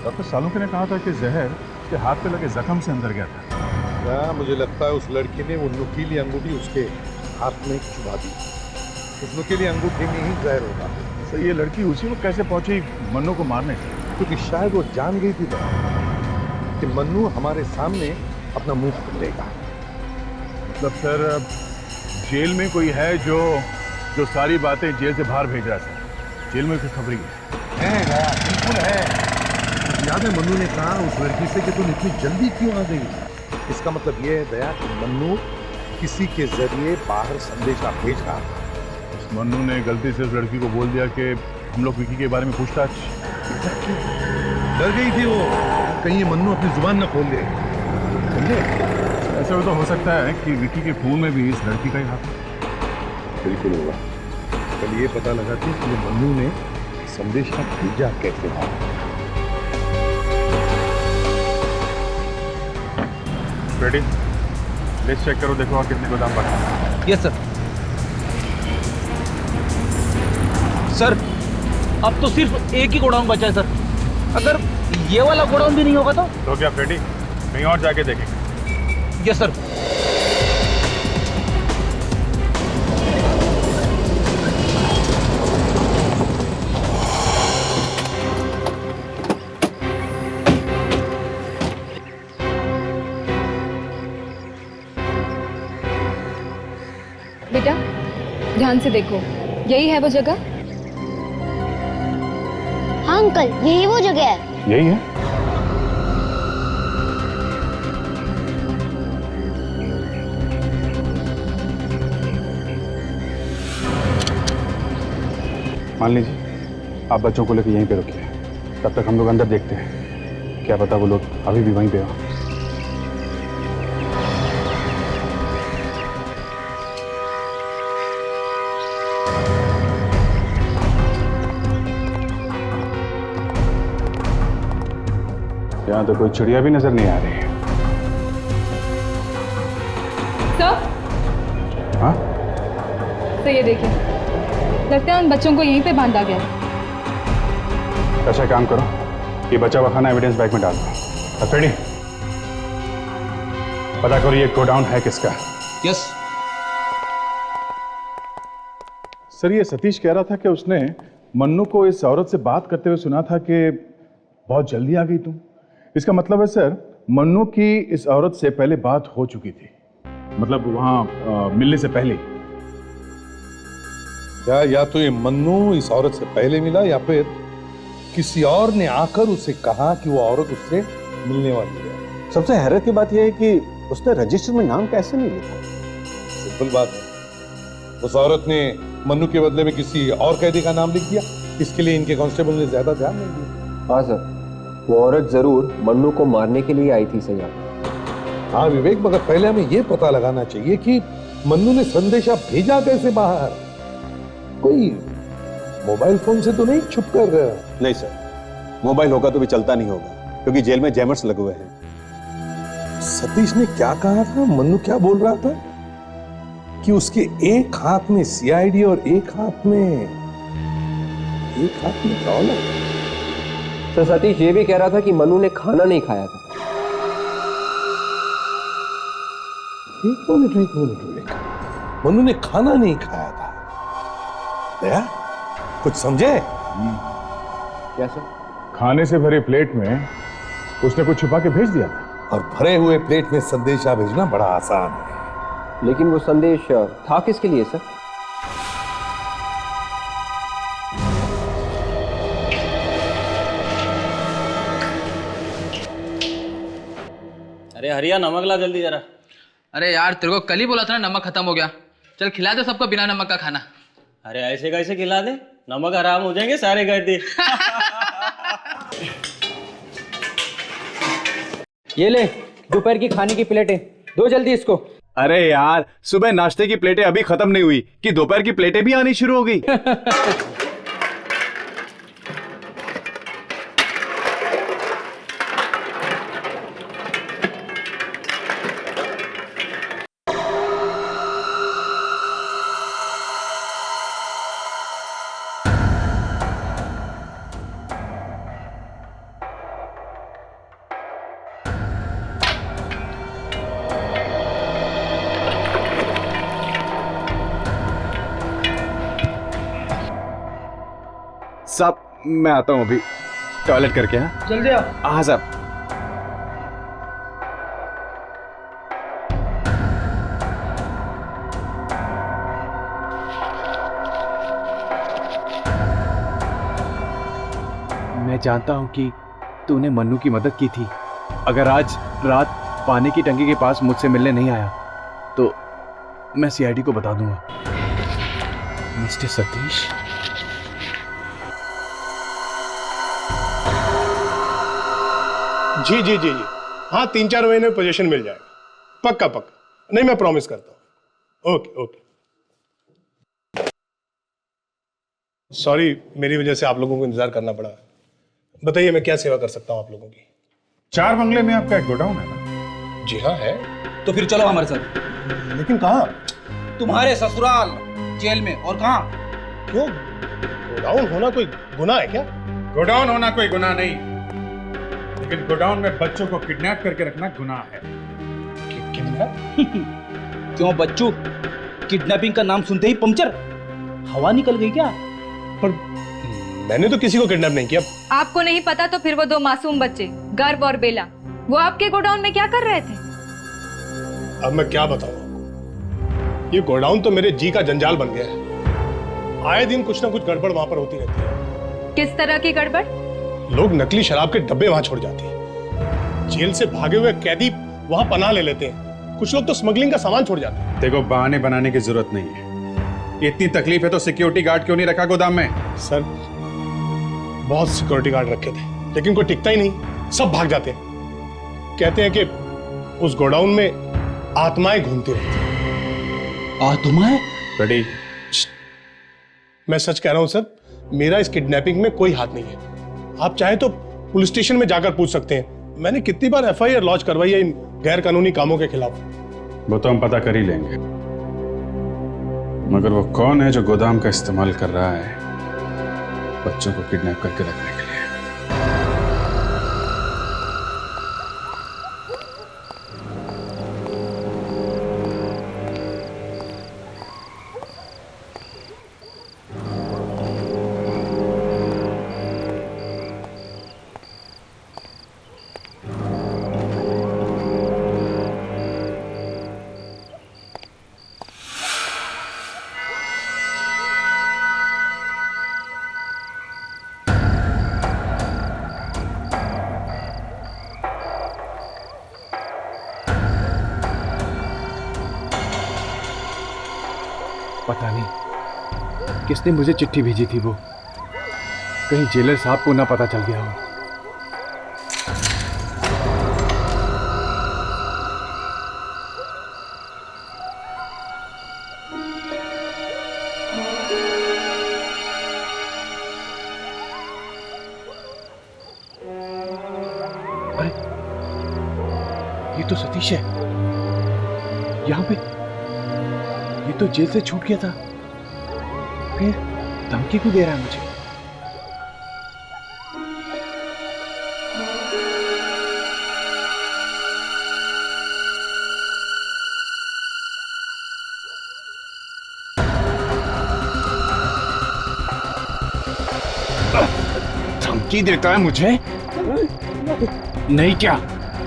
डॉक्टर सालुंके ने कहा था कि जहर उसके हाथ पे लगे जख्म से अंदर गया था। क्या मुझे लगता है उस लड़की ने वो नुकीली अंगूठी उसके हाथ में चुभा दी। उस नुकीली अंगूठी में ही जहर होगा। सर ये लड़की उसी वक्त कैसे पहुंची मन्नू को मारने? क्योंकि शायद वो जान गई थी कि मन्नू हमारे सामने अपना मुंह खोलेगा। मतलब सर जेल में कोई है जो सारी बातें जेल से बाहर भेज रहा है सर। जेल में कोई खबरी है गया, बिल्कुल है। याद है मन्नू ने कहा उस लड़की से कि तुम इतनी जल्दी क्यों आ गई? इसका मतलब ये है दया कि मन्नू किसी के जरिए बाहर संदेशा भेज रहा था। उस मन्नू ने गलती से उस लड़की को बोल दिया कि हम लोग विकी के बारे में पूछताछ। डर गई थी वो, कहीं ये मन्नू अपनी जुबान न खोल दे। समझे? ऐसा तो हो सकता है कि विकी के खून में भी इस लड़की का ही हाथ है। बिल्कुल होगा। कल ये पता लगा कि ये मन्नू ने संदेशा भेजा कैसे था। रेडी? लिस्ट चेक करो, देखो और कितने गोदाम बाकी हैं। Yes sir. सर अब तो सिर्फ एक ही गोडाउन बचा है सर। अगर ये वाला गोडाउन भी नहीं होगा तो क्या फ्रेडी कहीं और जाके देखेंगे? Yes sir. बेटा ध्यान से देखो, यही है वो जगह? हाँ अंकल, यही वो जगह है। यही है। मान लीजिए आप बच्चों को लेकर यहीं पे रुकिए, तब तक हम लोग अंदर देखते हैं, क्या पता वो लोग अभी भी वहीं पे हो। यहाँ तो कोई चिड़िया भी नजर नहीं आ रही है। सर, हाँ? तो ये देखिए, लगता है उन बच्चों को यहीं पे बांधा गया है। ऐसा काम करो, ये बचा हुआ खाना एविडेंस बैग में डाल दो। फ्रेडी पता करो ये गोडाउन है किसका। यस सर, ये सतीश कह रहा था कि उसने मन्नू को इस औरत से बात करते हुए सुना था कि बहुत जल्दी आ गई तुम। इसका मतलब है सर, मन्नू की इस औरत से पहले बात हो चुकी थी, मतलब वहां मिलने से पहले। या तो ये मन्नू इस औरत से पहले मिला या फिर किसी और ने आकर उसे कहा कि वो औरत उससे मिलने वाली है। सबसे हैरत की बात यह है कि उसने रजिस्टर में नाम कैसे नहीं लिखा। सिंपल बात है, उस औरत ने मन्नू के बदले में किसी और कैदी का नाम लिख दिया। इसके लिए इनके कांस्टेबल ने ज्यादा ध्यान नहीं दिया। हाँ सर, वो औरत जरूर मन्नू को मारने के लिए आई थी सही। हाँ विवेक, मगर पहले हमें यह पता लगाना चाहिए कि मन्नू ने संदेशा भेजा कैसे बाहर। कोई मोबाइल फोन से तो नहीं छुप कर? नहीं सर, मोबाइल होगा तो भी चलता नहीं होगा, क्योंकि जेल में जैमर्स लगे हुए हैं। सतीश ने क्या कहा था? मन्नू क्या बोल रहा था कि उसके एक हाथ में सीआईडी और एक हाथ में दौलत। तो सतीश ये भी कह रहा था कि मन्नू ने खाना नहीं खाया था। एक मिनट, मन्नू ने खाना नहीं खाया था? दया, कुछ समझे? क्या सर? खाने से भरे प्लेट में उसने कुछ छुपा के भेज दिया था। और भरे हुए प्लेट में संदेशा भेजना बड़ा आसान है। लेकिन वो संदेश था किसके लिए सर? अरे हरिया, नमक ला जल्दी जरा। अरे यार, तेरे को कल ही बोला था ना नमक खत्म हो गया। चल खिला दे सबको बिना नमक का खाना। अरे ऐसे कैसे खिला दे, नमक हराम हो जाएंगे सारे कैदी। ये ले दोपहर की खाने की प्लेटें, दो जल्दी इसको। अरे यार, सुबह नाश्ते की प्लेटें अभी खत्म नहीं हुई कि दोपहर की प्लेटें भी आनी शुरू हो गई। साहब मैं आता हूँ अभी टॉयलेट करके। हाँ जल्दी आओ। हाँ साहब। मैं जानता हूँ कि तूने मन्नू की मदद की थी। अगर आज रात पानी की टंकी के पास मुझसे मिलने नहीं आया तो मैं सीआईडी को बता दूंगा। मिस्टर सतीश, जी जी जी जी, हाँ 3-4 महीने में पोजीशन मिल जाएगा, पक्का पक्का। नहीं, मैं प्रॉमिस करता हूँ। Okay okay. सॉरी, मेरी वजह से आप लोगों को इंतजार करना पड़ा। बताइए मैं क्या सेवा कर सकता हूँ आप लोगों की? 4 बंगले में आपका एक गोडाउन है ना? जी हाँ है। तो फिर चलो हमारे साथ। लेकिन कहाँ? तुम्हारे ससुराल, जेल में, और कहाँ? क्यों? गोडाउन होना कोई गुनाह है क्या? गोडाउन होना कोई गुनाह नहीं, लेकिन गोडाउन में बच्चों को किडनैप करके रखना गुनाह है। क्यों बच्चू, किडनैपिंग का नाम सुनते ही पंचर हवा निकल गई क्या? पर मैंने तो किसी को किडनैप नहीं किया। आपको नहीं पता तो फिर वो 2 मासूम बच्चे गर्व और बेला, वो आपके गोडाउन में क्या कर रहे थे? अब मैं क्या बताऊं आपको? ये गोडाउन तो मेरे जी का जंजाल बन गया है। आए दिन कुछ ना कुछ गड़बड़ वहां पर होती रहती है। किस तरह की गड़बड़? लोग नकली शराब के डब्बे वहां छोड़ जाते हैं। जेल से भागे हुए कैदी वहां पनाह ले लेते हैं। कुछ लोग तो स्मगलिंग का सामान छोड़ जाते हैं। देखो, बहाने बनाने की जरूरत नहीं है। इतनी तकलीफ है तो सिक्योरिटी गार्ड क्यों नहीं रखा गोदाम में? सर, बहुत सिक्योरिटी गार्ड रखे थे, लेकिन कोई टिकता ही नहीं, सब भाग जाते हैं। कहते हैं कि उस गोडाउन में आत्माएं घूमती रहती। आत्माएं? रेडी? मैं सच कह रहा हूं सर, मेरा इस किडनैपिंग में कोई हाथ नहीं है। आप चाहे तो पुलिस स्टेशन में जाकर पूछ सकते हैं। मैंने कितनी बार एफआईआर लॉन्च करवाई है इन गैर कानूनी कामों के खिलाफ। वो तो हम पता कर ही लेंगे, मगर वो कौन है जो गोदाम का इस्तेमाल कर रहा है बच्चों को किडनैप करके रखने के लिए? पता नहीं किसने मुझे चिट्ठी भेजी थी। वो कहीं जेलर साहब को ना पता चल गया हो। अरे, ये तो सतीश है। यहाँ पे ये तो जेल से छूट गया था, फिर धमकी क्यों दे रहा है मुझे? धमकी देता है मुझे? नहीं क्या,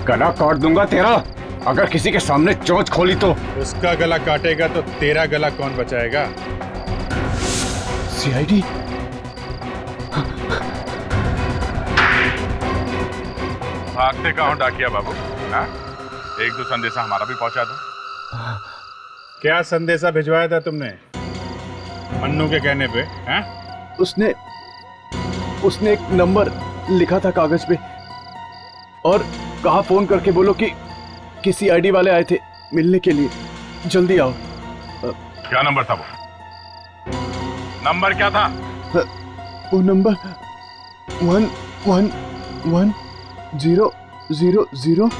गला काट दूंगा तेरा अगर किसी के सामने चोंच खोली तो। उसका गला काटेगा तो तेरा गला कौन बचाएगा? सीआईडी? भागते कहाँ डाकिया बाबू? हाँ? 1-2 संदेशा हमारा भी पहुंचा दो। क्या संदेशा भिजवाया था तुमने मन्नू के कहने पे? हाँ? उसने एक नंबर लिखा था कागज पे और कहा फोन करके बोलो कि किसी आईडी वाले आए थे मिलने के लिए, जल्दी आओ। क्या नंबर था वो? नंबर क्या था? वो नंबर 1110000777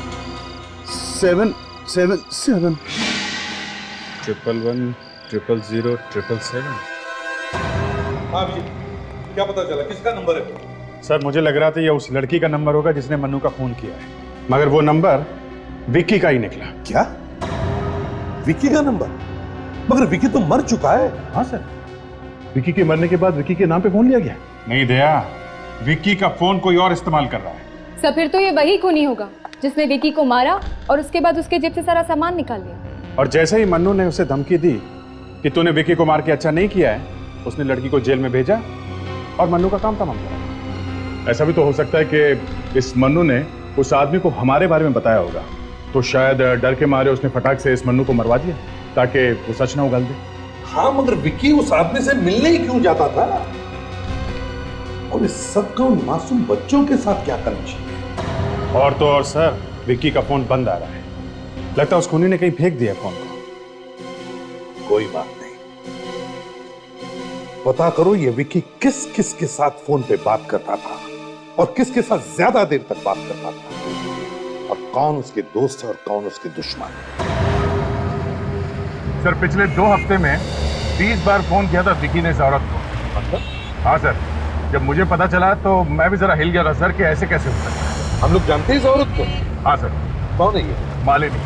111000077। हाँ जी, क्या पता चला? किसका नंबर है? सर, मुझे लग रहा था ये उस लड़की का नंबर होगा जिसने मन्नू का फोन किया है, मगर वो नंबर विक्की का ही निकला। क्या? विक्की का नंबर? मगर विक्की तो मर चुका है। हाँ सर, विक्की के मरने के बाद विक्की के नाम पे फोन लिया गया। नहीं दया, विक्की का फोन कोई और इस्तेमाल कर रहा है। सर, फिर तो ये वही खूनी होगा जिसने विक्की को मारा और उसके बाद उसके जेब से सारा सामान निकाल लिया। और जैसे ही मन्नू ने उसे धमकी दी कि तूने विक्की को मार के अच्छा नहीं किया है, उसने लड़की को जेल में भेजा और मन्नू का काम तमाम करा। ऐसा भी तो हो सकता है कि इस मन्नू ने उस आदमी को हमारे बारे में बताया होगा, तो शायद डर के मारे उसने फटाक से इस मन्नू को मरवा दिया ताकि वो सच ना उगल दे। हाँ, मगर विक्की उस आदमी से मिलने ही क्यों जाता था? और इस सब का उन मासूम बच्चों के साथ क्या कनेक्शन है? और तो और सर, विक्की का फोन बंद आ रहा है। लगता है उस खूनी ने कहीं फेंक दिया फोन को। कोई बात नहीं, पता करो ये विक्की किस किस के साथ फोन पे बात करता था और किसके साथ ज्यादा देर तक बात करता था, और कौन उसके दोस्त है और कौन उसके दुश्मन। सर, पिछले 2 हफ्ते में 20 बार फोन किया था विक्की ने इस औरत को। मतलब? हाँ सर, जब मुझे पता चला तो मैं भी जरा हिल गया था सर कि ऐसे कैसे हो सकता है। हम लोग जानते हैं इस औरत को? हाँ सर। कौन है ये? मालिनी।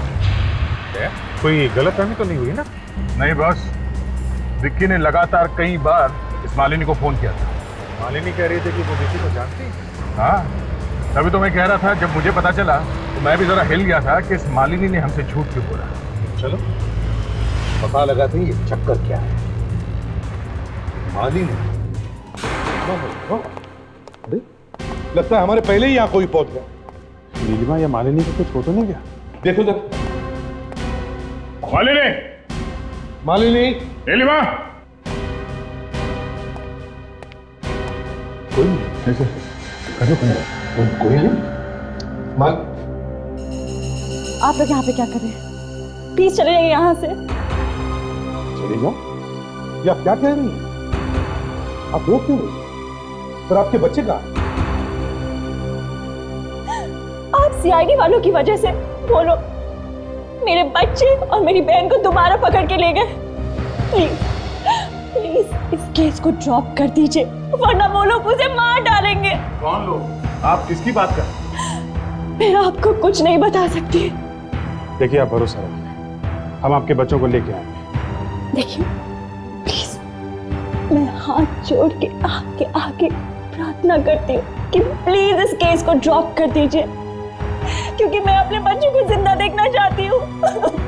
कोई गलतफहमी तो नहीं हुई ना? नहीं बॉस, विक्की ने लगातार कई बार इस मालिनी को फोन किया था। मालिनी कह रही थी कि वो विक्की को जानती है। हाँ, तभी तो मैं कह रहा था, जब मुझे पता चला तो मैं भी जरा हिल गया था कि इस मालिनी ने हमसे झूठ क्यों बोला। चलो पता लगाते हैं ये चक्कर क्या है। मालिनी, अरे लगता है हमारे पहले ही यहाँ कोई पहुंच गया। नीलिमा या मालिनी को कुछ हो तो नहीं गया? देखो जरा। मालिनी, मालिनी, नीलिमा। कोई नहीं, ऐसे करो कोई नहीं। माल, आप लोग यहाँ पे क्या कर रहे हैं? प्लीज चले जाइए यहाँ से। चले जाओ? ये आप क्या कह रही हैं? आप रोक क्यों रही? पर आपके बच्चे कहाँ? आप सीआईडी वालों की वजह से बोलो मेरे बच्चे और मेरी बहन को दोबारा पकड़ के ले गए। प्लीज प्लीज इस केस को ड्रॉप कर दीजिए, वरना वो लोग मुझे मार डालेंगे। कौन लोग? आप किसकी बात कर? मैं आपको कुछ नहीं बता सकती। देखिए, आप भरोसा रखिए, हम आपके बच्चों को लेके आएंगे। देखिए प्लीज, मैं हाथ जोड़ के आगे आगे प्रार्थना करती हूँ कि प्लीज इस केस को ड्रॉप कर दीजिए, क्योंकि मैं अपने बच्चों को जिंदा देखना चाहती हूँ।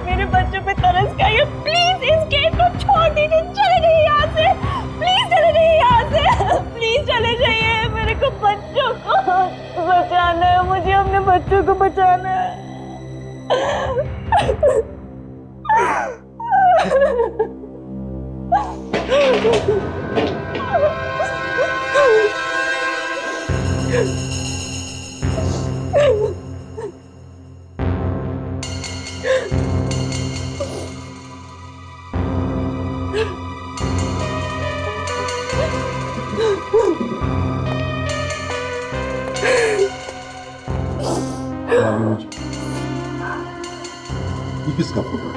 मेरे बच्चों पे तरस गई। प्लीज इस केस को छोड़ दीजिए, चले जाइए यहाँ से। प्लीज चले जाइए यहाँ से, प्लीज चले जाइए। मेरे को बच्चों को बचाना है, मुझे अपने बच्चों को बचाना है। ये किसका फोटो है?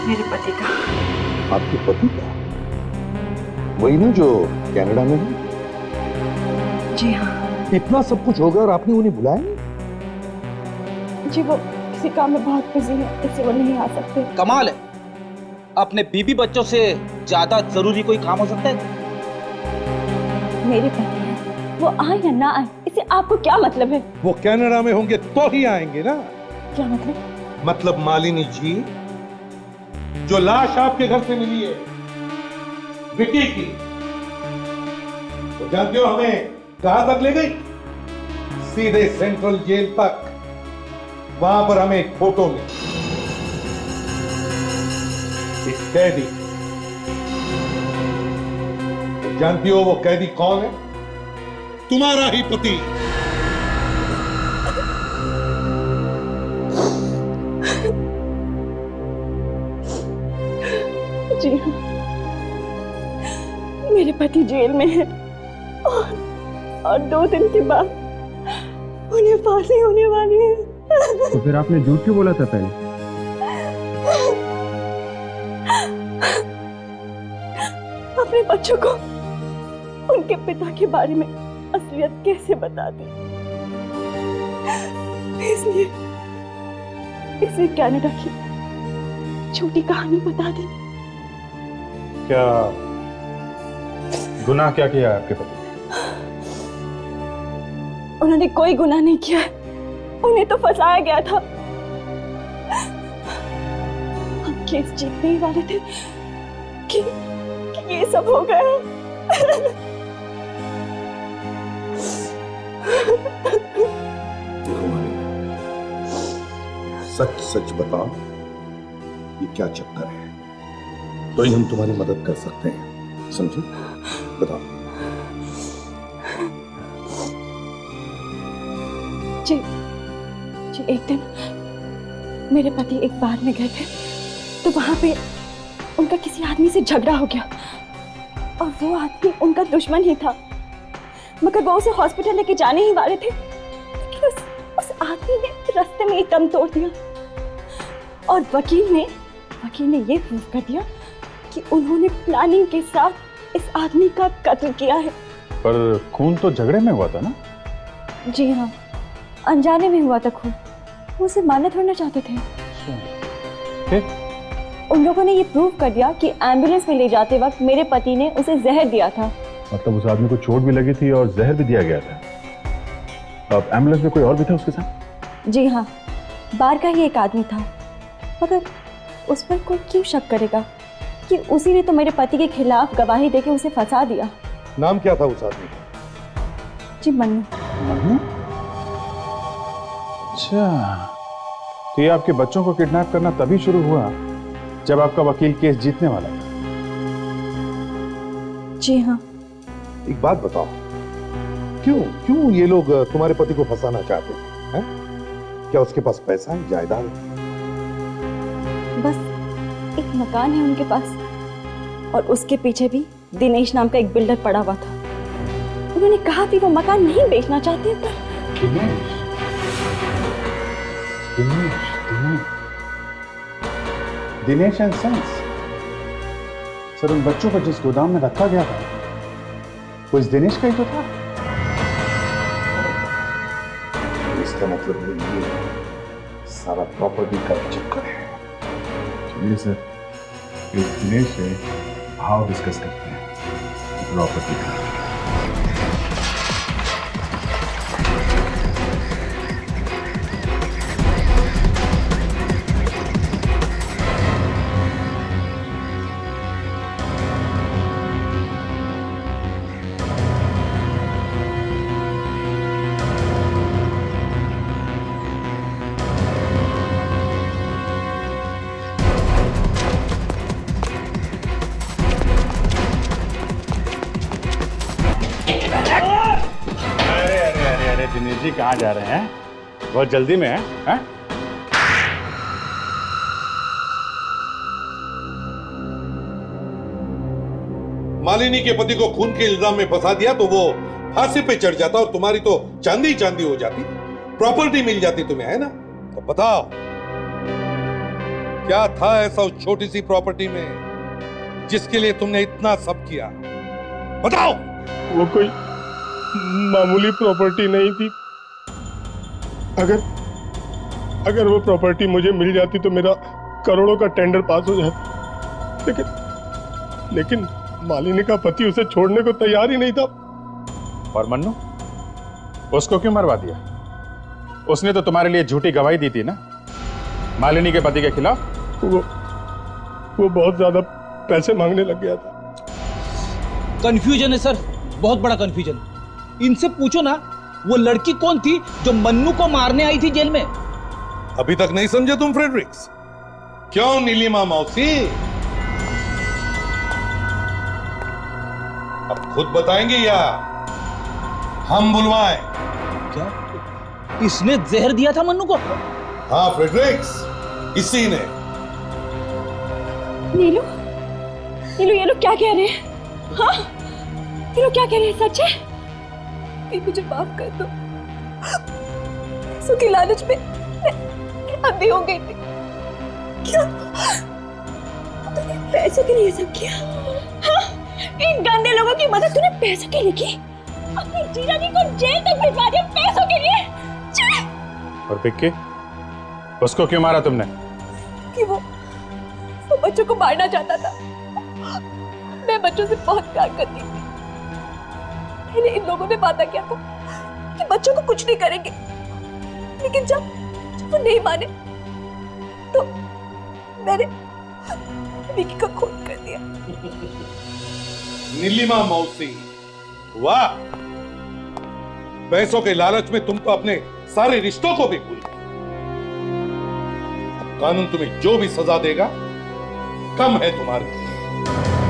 मेरे पति का। आपके पति का? वही ना जो कनाडा में है? जी हाँ। इतना सब कुछ होगा और आपने उन्हें बुलाया नहीं? जी वो किसी काम में बहुत बिजी है, इसलिए वो नहीं आ सकते। कमाल है, अपने बीबी बच्चों से ज्यादा जरूरी कोई काम हो सकता है? मेरे पति हैं, वो आए या ना आए इससे आपको क्या मतलब है? वो कनाडा में होंगे तो ही आएंगे ना। क्या मतलब? मतलब मालिनी जी, जो लाश आपके घर से मिली है विक्की की, तो जानते हो हमें कहां तक ले गई? सीधे सेंट्रल जेल तक। वहां पर हमें एक फोटो मिली, एक कैदी। जानती हो वो कैदी कौन है? तुम्हारा ही पति। जी हाँ, मेरे पति जेल में है और 2 दिन के बाद उन्हें फांसी होने वाली है। तो फिर आपने झूठ क्यों बोला था पहले? अपने बच्चों को उनके पिता के बारे में असलियत कैसे बता दी? इसलिए कनाडा की छोटी कहानी बता दी। क्या गुनाह क्या किया आपके पति? उन्होंने कोई गुनाह नहीं किया, उन्हें तो फंसाया गया था। हम केस जीतने ही वाले थे कि ये सब हो गया। देखो मालिनी, सच सच बताओ ये क्या चक्कर है, तो ही हम तुम्हारी मदद कर सकते हैं, समझे? बताओ। जी जी, एक दिन मेरे पति एक बार में गए थे, तो वहां पे उनका किसी आदमी से झगड़ा हो गया और वो आदमी उनका दुश्मन ही था, मगर वो उसे हॉस्पिटल लेके जाने ही वाले थे, लेकिन उस आदमी ने रास्ते में ही दम तोड़ दिया और वकील ने ये प्रूव कर दिया कि उन्होंने प्लानिंग के साथ इस आदमी का कत्ल किया है। पर खून तो झगड़े में हुआ था ना? जी हाँ, अनजाने में हुआ था खून, वो उसे मारना थोड़ा चाहते थे। उन लोगों ने ये प्रूव कर दिया कि एम्बुलेंस में ले जाते वक्त मेरे पति ने उसे जहर दिया था। मतलब उस आदमी को चोट भी लगी थी और जहर भी दिया गया था। अब एम्बुलेंस में कोई और भी था उसके साथ? जी हाँ, बाहर का ही एक आदमी था, मगर उस पर कोई क्यों शक करेगा कि उसी ने तो मेरे पति के खिलाफ गवाही देके उसे फंसा दिया। नाम क्या था उस आदमी का? जी मन्नू। मन्नू? अच्छा, तो ये आपके बच्चों को किडनैप करना तभी शुरू हुआ जब आपका वकील केस जीतने वाला था? जी हाँ। एक बात बताओ, क्यों ये लोग तुम्हारे पति को फंसाना चाहते हैं? क्या उसके पास पैसा है, जायदाद है? बस एक मकान है उनके पास और उसके पीछे भी दिनेश नाम का एक बिल्डर पड़ा हुआ था। उन्होंने कहा कि वो मकान नहीं बेचना चाहते, पर दिनेश एंड सन्स। सर, उन बच्चों को जिस गोदाम में रखा गया था वो इस दिनेश का ही तो था। इसका मतलब ये सारा प्रॉपर्टी का चक्कर है। चलिए सर, इस दिनेश से भाव डिस्कस करते हैं प्रॉपर्टी का। दिनेश जी कहाँ जा रहे हैं? बहुत जल्दी में हैं? मालिनी के पति को खून के इल्जाम में फंसा दिया तो वो फांसी पे चढ़ जाता और तुम्हारी तो चांदी चांदी हो जाती, प्रॉपर्टी मिल जाती तुम्हें, है ना? तो बताओ क्या था ऐसा उस छोटी सी प्रॉपर्टी में जिसके लिए तुमने इतना सब किया? बताओ। वो कोई मामूली प्रॉपर्टी नहीं थी। अगर वो प्रॉपर्टी मुझे मिल जाती तो मेरा करोड़ों का टेंडर पास हो जाता, लेकिन मालिनी का पति उसे छोड़ने को तैयार ही नहीं था। और मन्नू, उसको क्यों मरवा दिया? उसने तो तुम्हारे लिए झूठी गवाही दी थी ना मालिनी के पति के खिलाफ। वो बहुत ज्यादा पैसे मांगने लग गया था। कंफ्यूजन है सर, बहुत बड़ा कंफ्यूजन। इनसे पूछो ना, वो लड़की कौन थी जो मन्नू को मारने आई थी जेल में? अभी तक नहीं समझे तुम फ्रेडरिक्स? क्यों नीलिमा मौसी? अब खुद बताएंगे या हम बुलवाएं? क्या इसने जहर दिया था मन्नू को? हाँ फ्रेडरिक्स, इसी ने। नीलू, ये लोग क्या कह रहे हैं? हाँ, ये लोग क्या कह रहे हैं? सच है? मुझे माफ कर दो, पैसों की लालच में मैं अंधी हो गई थी। क्या तूने पैसों के लिए सब किया? हाँ, इन गंदे लोगों की मदद तूने पैसों के लिए की? अपनी जीजा जी को जेल तक भिजवा दिया पैसों के लिए? और विक्की, उसको क्यों मारा तुमने? कि वो बच्चों को मारना चाहता था। मैं बच्चों से बहुत प्यार करती थी। पहले इन लोगों ने वादा किया था कि बच्चों को कुछ नहीं करेंगे, लेकिन जब वो नहीं माने तो मैंने विकी का खून कर दिया। नीलिमा मौसी, वाह! पैसों के लालच में तुम तो अपने सारे रिश्तों को भी भूल गए। अब कानून तुम्हें जो भी सजा देगा कम है तुम्हारे लिए।